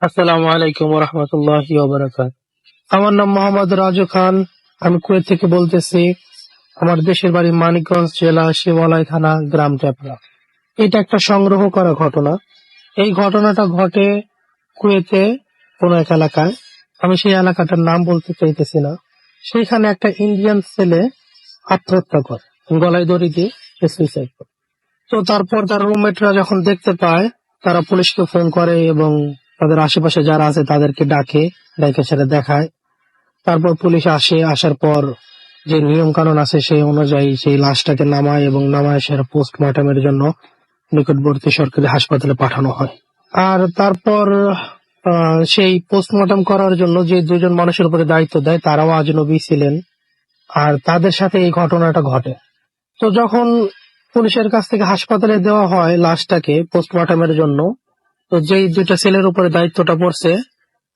আসসালামু আলাইকুম ওয়া রাহমাতুল্লাহি ওয়া বারাকাতুহু। আমার নাম মোহাম্মদ রাজু খান। আমি কুয়েত থেকে বলতেছি। আমার দেশের বাড়ি মানিকগঞ্জ জেলা শিবালয় থানা, গ্রাম টেপরা। এটা একটা সংগ্রহ করা ঘটনা। এই ঘটনাটা ঘটে কুয়েতে কোন এক এলাকায়। আমি সেই এলাকাটার নাম বলতে চাইতেছি না। সেখানে একটা ইন্ডিয়ান ছেলে আত্মহত্যা করে, গলায় দড়ি দিয়ে সুইসাইড করে। তো তারপর তার রুমমেটরা যখন দেখতে পায়, তারা পুলিশকে ফোন করে এবং তাদের আশেপাশে যারা আছে তাদেরকে ডাকে সেটা দেখায়। তারপর পুলিশ আসে, আসার পর যে নিয়ম কানুন আছে সেই অনুযায়ী সেই লাশটাকে নামায় এবং নামায় সেটা পোস্টমর্টমের জন্য নিকটবর্তী সরকারি হাসপাতালে পাঠানো হয়। আর তারপর সেই পোস্টমর্টম করার জন্য যে দুজন মানুষের উপরে দায়িত্ব দেয় তারাও আজনবী ছিলেন, আর তাদের সাথে এই ঘটনাটা ঘটে। তো যখন পুলিশের কাছ থেকে হাসপাতালে দেওয়া হয় লাশটাকে পোস্টমর্টমের জন্য, তো যেই দুইটা ছেলের উপরে দায়িত্বটা পড়ছে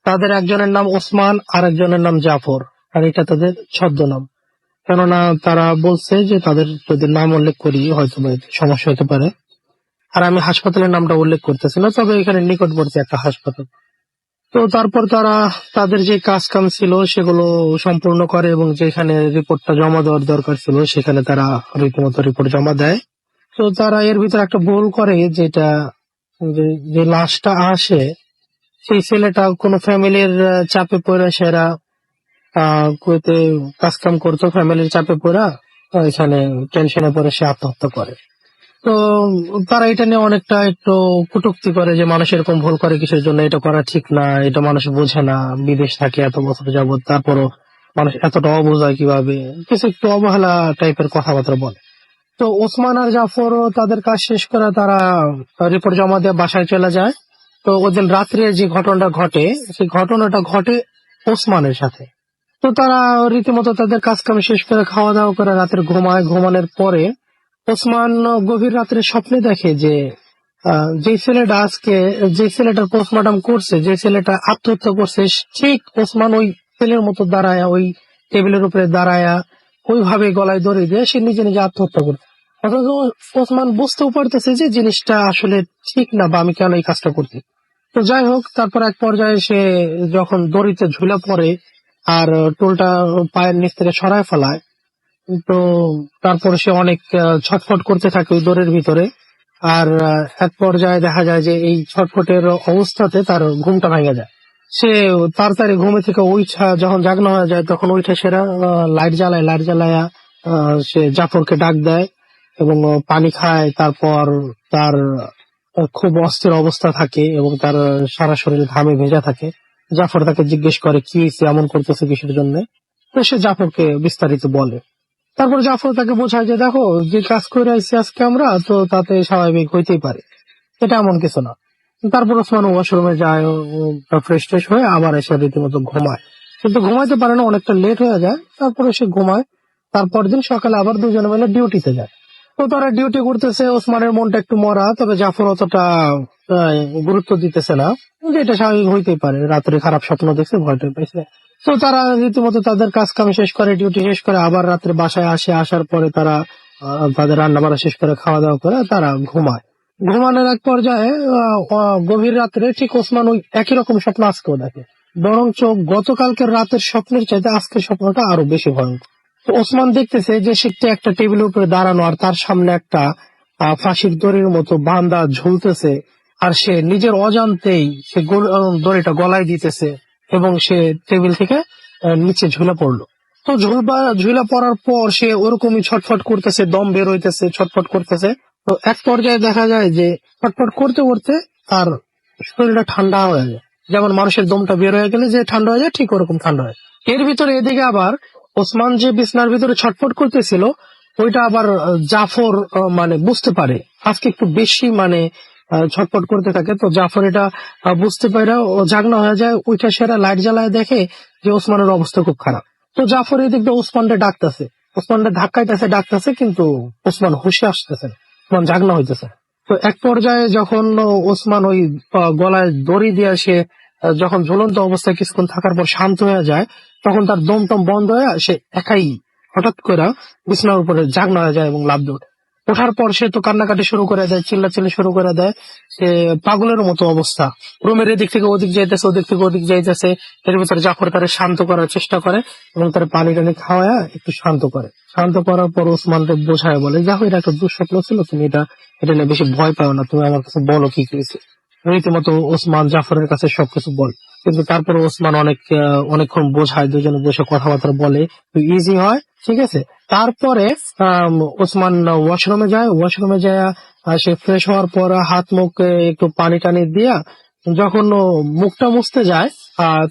তাদের একজনের নাম ওসমান আর একজনের নাম জাফর, আর এটা তাদের ছদ্মনাম। কেননা তারা বলছে যে তাদের যদি নাম উল্লেখ করি হয়তো বা এতে সমস্যা হতে পারে। আর আমি হাসপাতালের নামটা উল্লেখ করতেছি না, তবে এখানে নিকটবর্তী একটা হাসপাতাল। তো তারপর তারা তাদের যে কাজ কাম ছিল সেগুলো সম্পূর্ণ করে এবং যেখানে রিপোর্টটা জমা দেওয়ার দরকার ছিল সেখানে তারা রীতিমতো রিপোর্ট জমা দেয়। তো তারা এর ভিতরে একটা ভুল করে, যেটা যে লাশটা আসে সেই ছেলেটা কোনো ফ্যামিলির চাপে পড়ে সেরা কুয়েতে কাজ কাম করতো, ফ্যামিলির চাপে পড়া এখানে টেনশনে পড়ে সে আত্মহত্যা করে। তো তারা এটা নিয়ে অনেকটা একটু কটূক্তি করে যে মানুষ এরকম ভুল করে কিসের জন্য, এটা করা ঠিক না, এটা মানুষ বোঝে না, বিদেশ থাকে এত বছর যাবত তারপরও মানুষ এতটা অবোঝায় কিভাবে, কিছু একটু অবহেলা টাইপের কথাবার্তা বলে। তো ওসমান আর জাফরও তাদের কাজ শেষ করে তারা রিপোর্ট জমা দিয়ে বাসায় চলে যায়। তো ওদিন রাত্রে যে ঘটনাটা ঘটে সেই ঘটনাটা ঘটে ওসমানের সাথে। তো তারা রীতিমতো তাদের কাজ কাম শেষ করে খাওয়া দাওয়া করে রাতের ঘুমায়। ঘুমানোর পরে ওসমান গভীর রাত্রে স্বপ্নে দেখে যে যে ছেলেটার পোস্টমর্টম করছে, যে ছেলেটা আত্মহত্যা করছে, ঠিক ওসমান ওই ছেলের মতো দাঁড়ায়, ওই টেবিলের উপরে দাঁড়ায়া ওইভাবে গলায় দড়ি দিয়ে সে নিজে নিজে আত্মহত্যা করে। অথচ ওসমান বুঝতেও পারতেছে যে জিনিসটা আসলে ঠিক না বা আমি কেন এই কাজটা করছি। তো যাই হোক, তারপর এক পর্যায়ে সে যখন দড়িতে ঝুলে পড়ে আর টোলটা পায়ের নিচ থেকে সরায় ফেলায়, তো তারপর সে অনেক ছটফট করতে থাকে ওই দড়ির ভিতরে। আর এক পর্যায়ে দেখা যায় যে এই ছটফটের অবস্থাতে তার ঘুমটা ভেঙে যায়। সে তাড়াতাড়ি ঘুমে থেকে উঠা যখন জাগনা হয়ে যায় তখন উঠে সেরা লাইট জ্বালায়া সে জাফরকে ডাক দেয় এবং পানি খায়। তারপর তার খুব অস্থির অবস্থা থাকে এবং তার সারা শরীর ঘামে ভেজা থাকে। জাফর তাকে জিজ্ঞেস করে কি হয়েছে, এমন করতেছে কিসের জন্য। তো সে জাফরকে বিস্তারিত বলে। তারপর জাফর তাকে বোঝায় যে দেখো, যে কাজ করে আসছি আজকে আমরা, তো তাতে স্বাভাবিক হইতেই পারে, এটা এমন কিছু না। তারপর ওসমান ওয়াশরুমে যায়, ফ্রেশ ট্রেশ হয়ে আবার এসে রীতিমতো ঘুমায়, কিন্তু ঘুমাইতে পারে না, অনেকটা লেট হয়ে যায়। তারপরে সে ঘুমায়। তারপর দিন সকালে আবার দুজনে মিলে ডিউটিতে যায়। তো তারা ডিউটি করতেছে, ওসমানের মনটা একটু মরা, তবে জাফর অতটা গুরুত্ব দিতেছে না, যে এটা স্বাভাবিক হইতেই পারে, রাত্রে খারাপ স্বপ্ন দেখছে, ভয়টা পেয়েছে। তো তারা রীতিমতো তাদের কাজ কাম শেষ করে, ডিউটি শেষ করে আবার রাত্রে বাসায় আসে। আসার পরে তারা তাদের রান্না বান্না শেষ করে খাওয়া দাওয়া করে তারা ঘুমায়। ঘুমানোর এক পর্যায়ে গভীর রাত্রে ঠিক ওসমান ওই একই রকম স্বপ্ন আজকেও দেখে, বরঞ্চ গতকালকের রাতের স্বপ্নের চাইতে আজকের স্বপ্নটা আরো বেশি ভয়ঙ্কর। তো ওসমান দেখতেছে যে সে একটা টেবিলের উপরে দাঁড়ানো আর তার সামনে একটা ফাঁসির দড়ির মতো বাঁধা ঝুলতেছে, আর সে নিজের অজান্তেই সে দড়িটা গলায় দিতেছে এবং সে টেবিল থেকে নিচে ঝুলে পড়লো। তো ঝুলে পড়ার পর সে ওরকমই ছটফট করতেছে, দম বের হইতেছে, ছটফট করতেছে। তো এক পর্যায়ে দেখা যায় যে ছটফট করতে করতে তার শরীরটা ঠান্ডা হয়ে যায়, যেমন মানুষের দমটা বের হয়ে গেলে যে ঠান্ডা হয়ে যায়, ঠিক ওরকম ঠান্ডা হয়। এর ভিতরে এদিকে আবার ওসমান যে বিছনার ভিতরে ছটফট করতেছিল ওইটা আবার জাফর মানে বুঝতে পারে আজকে একটু বেশি মানে ছটফট করতে থাকে। তো জাফর এটা বুঝতে পারে, ও জাগনা হয়ে যায়, ওইটা সেরা লাইট জ্বালায় দেখে যে ওসমানের অবস্থা খুব খারাপ। তো জাফর এদিক দিয়ে ওসমানটা ডাকতেছে, ওসমানটা ধাক্কাইতেছে, ডাকতেছে, কিন্তু ওসমান হুশে আসতেছে না, ওসমান জাগনা হইতেছে। তো এক পর্যায়ে যখন ওসমান ওই গলায় দড়ি দিয়ে সে যখন ঝুলন্ত অবস্থায় কিছুক্ষণ থাকার পর শান্ত হয়ে যায়, তখন তার দম টম বন্ধ হয়ে সে একাই হঠাৎ করে বিছানার উপরে জাগনা হয়ে যায় এবং লাফ দিয়ে ওঠে। ওঠার পর সে তো কান্নাকাটি শুরু করে দেয়, চিল্লাচিল্লি শুরু করে দেয়, সে পাগলের মতো অবস্থা, রুমের এদিক থেকে ওদিক যাইতেছে, ওদিক থেকে ওদিক যাইতেছে। এর ভিতরে জাফর তারা শান্ত করার চেষ্টা করে এবং তার পানি টানি খাওয়া একটু শান্ত করে। শান্ত করার পর ওসমানকে বোঝায় বলে, দেখো এটা একটা দুঃস্বপ্ন ছিল, তুমি এটা নিয়ে বেশি ভয় পাও না, তুমি আমার কাছে বলো কি হয়েছে। রীতিমতো ওসমান জাফরের কাছে সবকিছু বল, কিন্তু তারপরে ওসমান অনেকক্ষণ বোঝায়, দুজনে বসে কথাবার্তা বলে, ইজি হয়, ঠিক আছে। তারপরে ওসমান ওয়াশরুমে যায়, সে ফ্রেশ হওয়ার পর হাত মুখ একটু পানি টানি দিয়া যখন ও মুখটা মুছতে যায়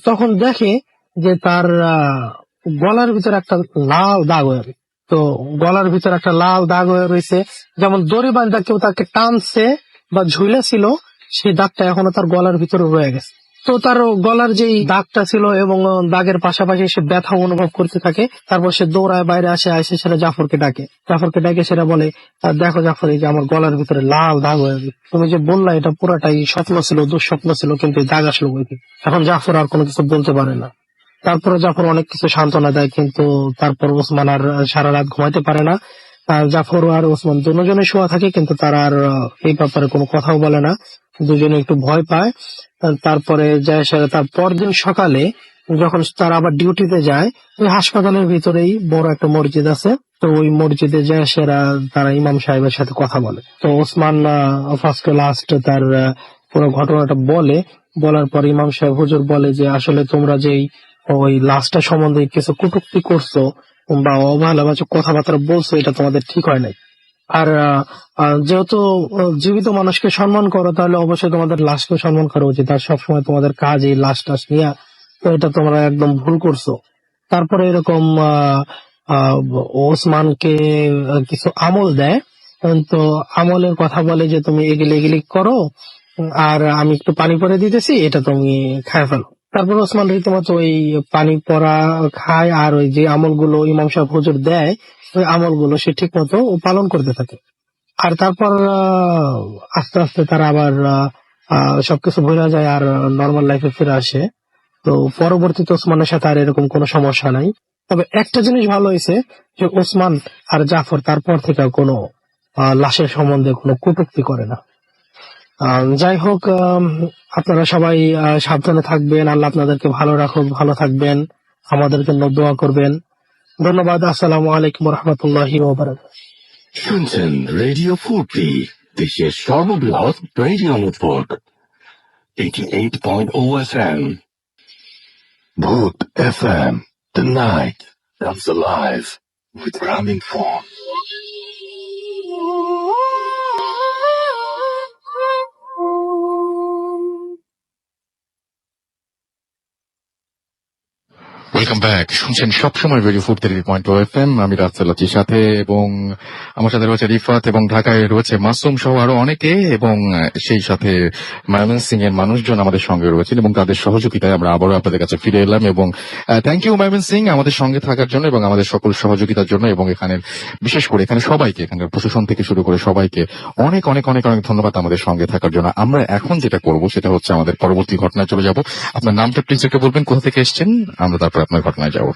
তখন দেখে যে তার গলার ভিতরে একটা লাল দাগ হয়ে রয়েছে। তো গলার ভিতরে একটা লাল দাগ হয়ে রয়েছে, যেমন দড়ি বাঁধা কেউ তাকে টানছে বা ঝুলেছিল, সেই দাগটা এখনো তার গলার ভিতরে রয়ে গেছে। তো তার গলার যেই দাগটা ছিল এবং দাগের পাশাপাশি সে ব্যথা অনুভব করতে থাকে। তারপর সে দৌড়ায় বাইরে এসে সেটা জাফরকে ডাকে সেটা বলে, দেখো জাফর, এই যে আমার গলার ভিতরে লাল দাগ হয়ে গেছে, তুমি যে বললা এটা পুরাটাই স্বপ্ন ছিল, দুঃস্বপ্ন ছিল, কিন্তু এই দাগ আসলো কই থেকে? এখন জাফর আর কোনো কিছু বলতে পারে না। তারপরে জাফর অনেক কিছু সান্ত্বনা দেয়, কিন্তু তারপর ওসমান আর সারা রাত ঘুমাইতে পারে না। জাফর আর ওসমান দুজনে শোয়া থাকে, কিন্তু তারা আর এই ব্যাপারে কোনো কথাও বলে না, দুজনে একটু ভয় পায়। তারপরে তার পরদিন সকালে যখন তারা আবার ডিউটিতে যায়, ওই হাসপাতালের ভিতরেই বড় একটা মসজিদ আছে। তো ওই মসজিদে যায় তারা ইমাম সাহেবের সাথে কথা বলে। তো ওসমান ফার্স্ট লাস্ট তার পুরো ঘটনাটা বলার পর ইমাম সাহেব হুজুর বলে যে আসলে তোমরা যেই ওই লাশটা সম্বন্ধে কিছু কটূক্তি করছো বা অবহেলাবাচক কথাবার্তা বলছো, এটা তোমাদের ঠিক হয় নাই। আর যেহেতু জীবিত মানুষকে সম্মান করো, তাহলে অবশ্যই তোমাদের লাশকে সম্মান করা উচিত। আর সবসময় তোমাদের কাজ এই লাশ টাশ নিয়ে, তো এটা তোমরা একদম ভুল করছো। তারপরে এরকম ওসমানকে কিছু আমল দেয়। তো আমলের কথা বলে যে তুমি এগুলি করো, আর আমি একটু পানি পরে দিতেছি, এটা তুমি খায় ফেলো। তারপর ওসমান রীতিমতো ওই পানি পরা খায়, আর ওই যে আমলগুলো ইমাম সাহেব হুজুর দেয়, ওই আমলগুলো সে ঠিক মতো পালন করতে থাকে। আর তারপর আস্তে আস্তে তারা আবার সবকিছু ভুলে যায় আর নর্মাল লাইফে ফিরে আসে। তো পরবর্তীতে ওসমানের সাথে আর এরকম কোনো সমস্যা নাই। তবে একটা জিনিস ভালো হয়েছে যে ওসমান আর জাফর তারপর থেকে কোনো লাশের সম্বন্ধে কোনো কটূক্তি করে না। যাই হোক, আপনারা সবাই সাবধানে থাকবেন, আল্লাহ আপনাদেরকে ভালো রাখুক, ভালো থাকবেন, আমাদের জন্য দোয়া করবেন। ধন্যবাদ। আসসালামু আলাইকুম রহমতুল্লাহি ওয়া বারাকাতুহু। শুনছেন রেডিও 40, দেশের সর্ববৃহৎ radio network 88.0 FM. Bhoot FM, the night comes alive with Ramin Fawn. Welcome back. শুনছেন সবসময় রেডিও 43.0 FM। আমি রাসেলাচির সাথে, এবং আমার সাথে রয়েছে রিফাত, এবং ঢাকায় রয়েছে মাসুম সহ আরো অনেকে, এবং সেই সাথে ময়মনসিং এর মানুষজন আমাদের সঙ্গে রয়েছেন, এবং তাদের সহযোগিতায় আমরা আবারও আপনাদের কাছে ফিরে এলাম। এবং থ্যাংক ইউ ময়মনসিং আমাদের সঙ্গে থাকার জন্য এবং আমাদের সকল সহযোগিতার জন্য, এবং এখানে বিশেষ করে এখানে সবাইকে, এখানকার প্রশাসন থেকে শুরু করে সবাইকে অনেক অনেক অনেক অনেক ধন্যবাদ আমাদের সঙ্গে থাকার জন্য। আমরা এখন যেটা করব সেটা হচ্ছে আমাদের পরবর্তী ঘটনায় চলে যাব। আপনার নামটা প্লিজ একটু বলবেন, কোথা থেকে এসেছেন, আমরা তারপর আপনার ঘটনায় যাব।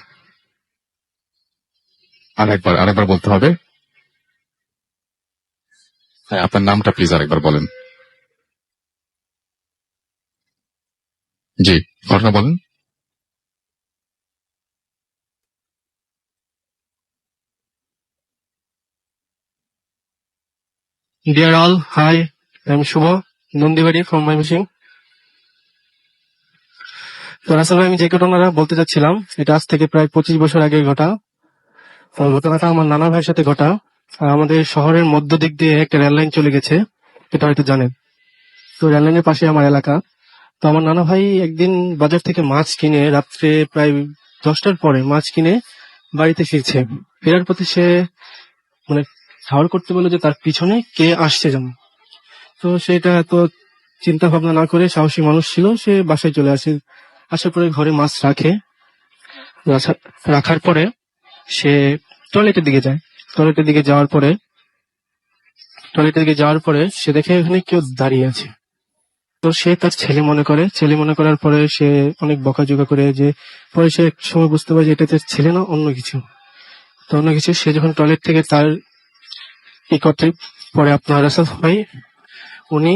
আরেকবার বলতে হবে। হ্যাঁ, আপনার নামটা প্লিজ আরেকবার বলেন। জি, ঘটনা বলেন। Dear all, hi, I am Shubho Nandibari from Mymensingh. তো আসলে আমি যে ঘটনাটা বলতে চাচ্ছিলাম, এটা আজ থেকে প্রায় 25 বছর আগের ঘটা। তো ঘটনাটা আমার নানা ভাইয়ের সাথে ঘটা। আমাদের শহরের মধ্য দিক দিয়ে একটা রেল লাইন চলে গেছে, এটা হয়তো জানেন। তো রেল লাইনের পাশে আমার এলাকা। তো আমার নানা ভাই একদিন বাজার থেকে মাছ কিনে, রাত্রে প্রায় 10টার পরে মাছ কিনে বাড়িতে ফিরছে। ফেরার পথে সে মানে ঠাউর করতে বললো যে তার পিছনে কে আসছে যেমন। তো সেটা এত চিন্তা ভাবনা না করে, সাহসী মানুষ ছিল, সে বাসায় চলে আসে। আসার পরে ঘরে মাছ রাখার পরে সে টয়লেটের দিকে যায়। টয়লেটের দিকে যাওয়ার পরে সে দেখে এখানে কেউ দাঁড়িয়ে আছে। তো সে তার ছেলে মনে করার পরে সে অনেক বকাঝকা করে, যে পরে সে এক সময় বুঝতে পারে যে এটা তার ছেলে না, অন্য কিছু। তো অন্য কিছু সে যখন টয়লেট থেকে তার করতে, পরে আপনার রাসেল ভাই উনি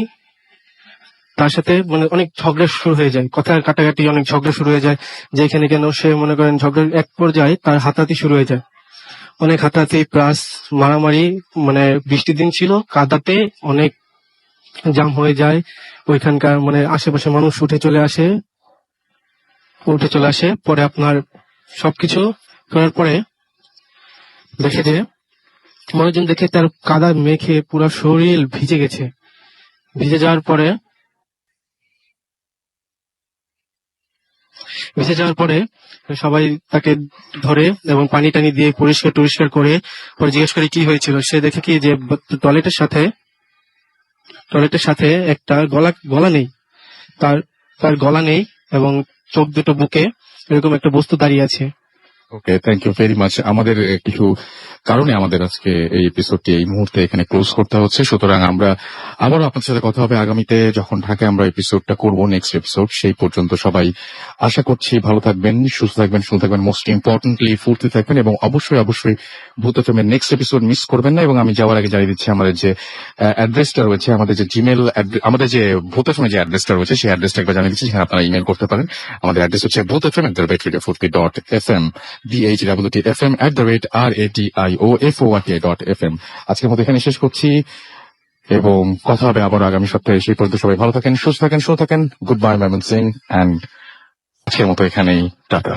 তার সাথে মানে অনেক ঝগড়া শুরু হয়ে যায়, কথা কাটাকাটি, অনেক ঝগড়া শুরু হয়ে যায়। যেখানে কেন সে মনে করেন ঝগড়ার এক পর্যায়ে তার হাতাহাতি শুরু হয়ে যায়, অনেক হাতাহাতি প্লাস মারামারি। মানে বৃষ্টির দিন ছিল, কাদাতে অনেক জাম হয়ে যায়। ওইখানকার মানে আশেপাশে মানুষ উঠে চলে আসে। পরে আপনার সবকিছু করার পরে দেখে যে মানুষজন দেখে তার কাদা মেখে পুরো শরীর ভিজে গেছে। ভিজে যাওয়ার পরে ভেসে যাওয়ার পরে সবাই তাকে ধরে এবং পানি টানি দিয়ে পরিষ্কার করে পরে জিজ্ঞেস করে কি হয়েছিল। সে দেখে কি যে টয়লেটের সাথে একটা গলা নেই, তার গলা নেই এবং চোখ দুটো বুকে এরকম একটা বস্তু দাঁড়িয়ে আছে। ওকে, থ্যাংক ইউ ভেরি মাচ। আমাদের কিছু কারণে আমাদের আজকে এই এপিসোডটি এই মুহূর্তে এখানে ক্লোজ করতে হচ্ছে, সুতরাং আমরা আবারও আপনার সাথে কথা হবে আগামীতে যখন ঢাকায় আমরা এপিসোডটা করব, নেক্সট এপিসোড। সেই পর্যন্ত সবাই আশা করছি ভালো থাকবেন, সুস্থ থাকবেন, সুন্দর থাকবেন, মোস্ট ইম্পর্টেন্টলি ফুর্তি থাকবেন এবং অবশ্যই ভূত এফএমের নেক্সট এপিসোড মিস করবেন না। এবং আমি যাওয়ার আগে জানিয়ে দিচ্ছি আমাদের যে অ্যাড্রেসটা রয়েছে, আমাদের যে জিমেল, আমাদের যে ভূত এফএমের যে অ্যাড্রেসটা রয়েছে সেই অ্যাড্রেসটা একবার জানিয়ে দিচ্ছি, যেখানে আপনারা ইমেল করতে পারেন। আমাদের অ্যাড্রেস হচ্ছে bhutfm@radiofurti.fm, bhwtfm@radioforti.fm। আজকের মতো এখানে শেষ করছি এবং কথা হবে আবার আগামী সপ্তাহে। সেই পর্যন্ত সবাই ভালো থাকেন, সুস্থ থাকেন, গুড বাই ময়মনসিং, এন্ড আজকের মতো এখানেই টাটা।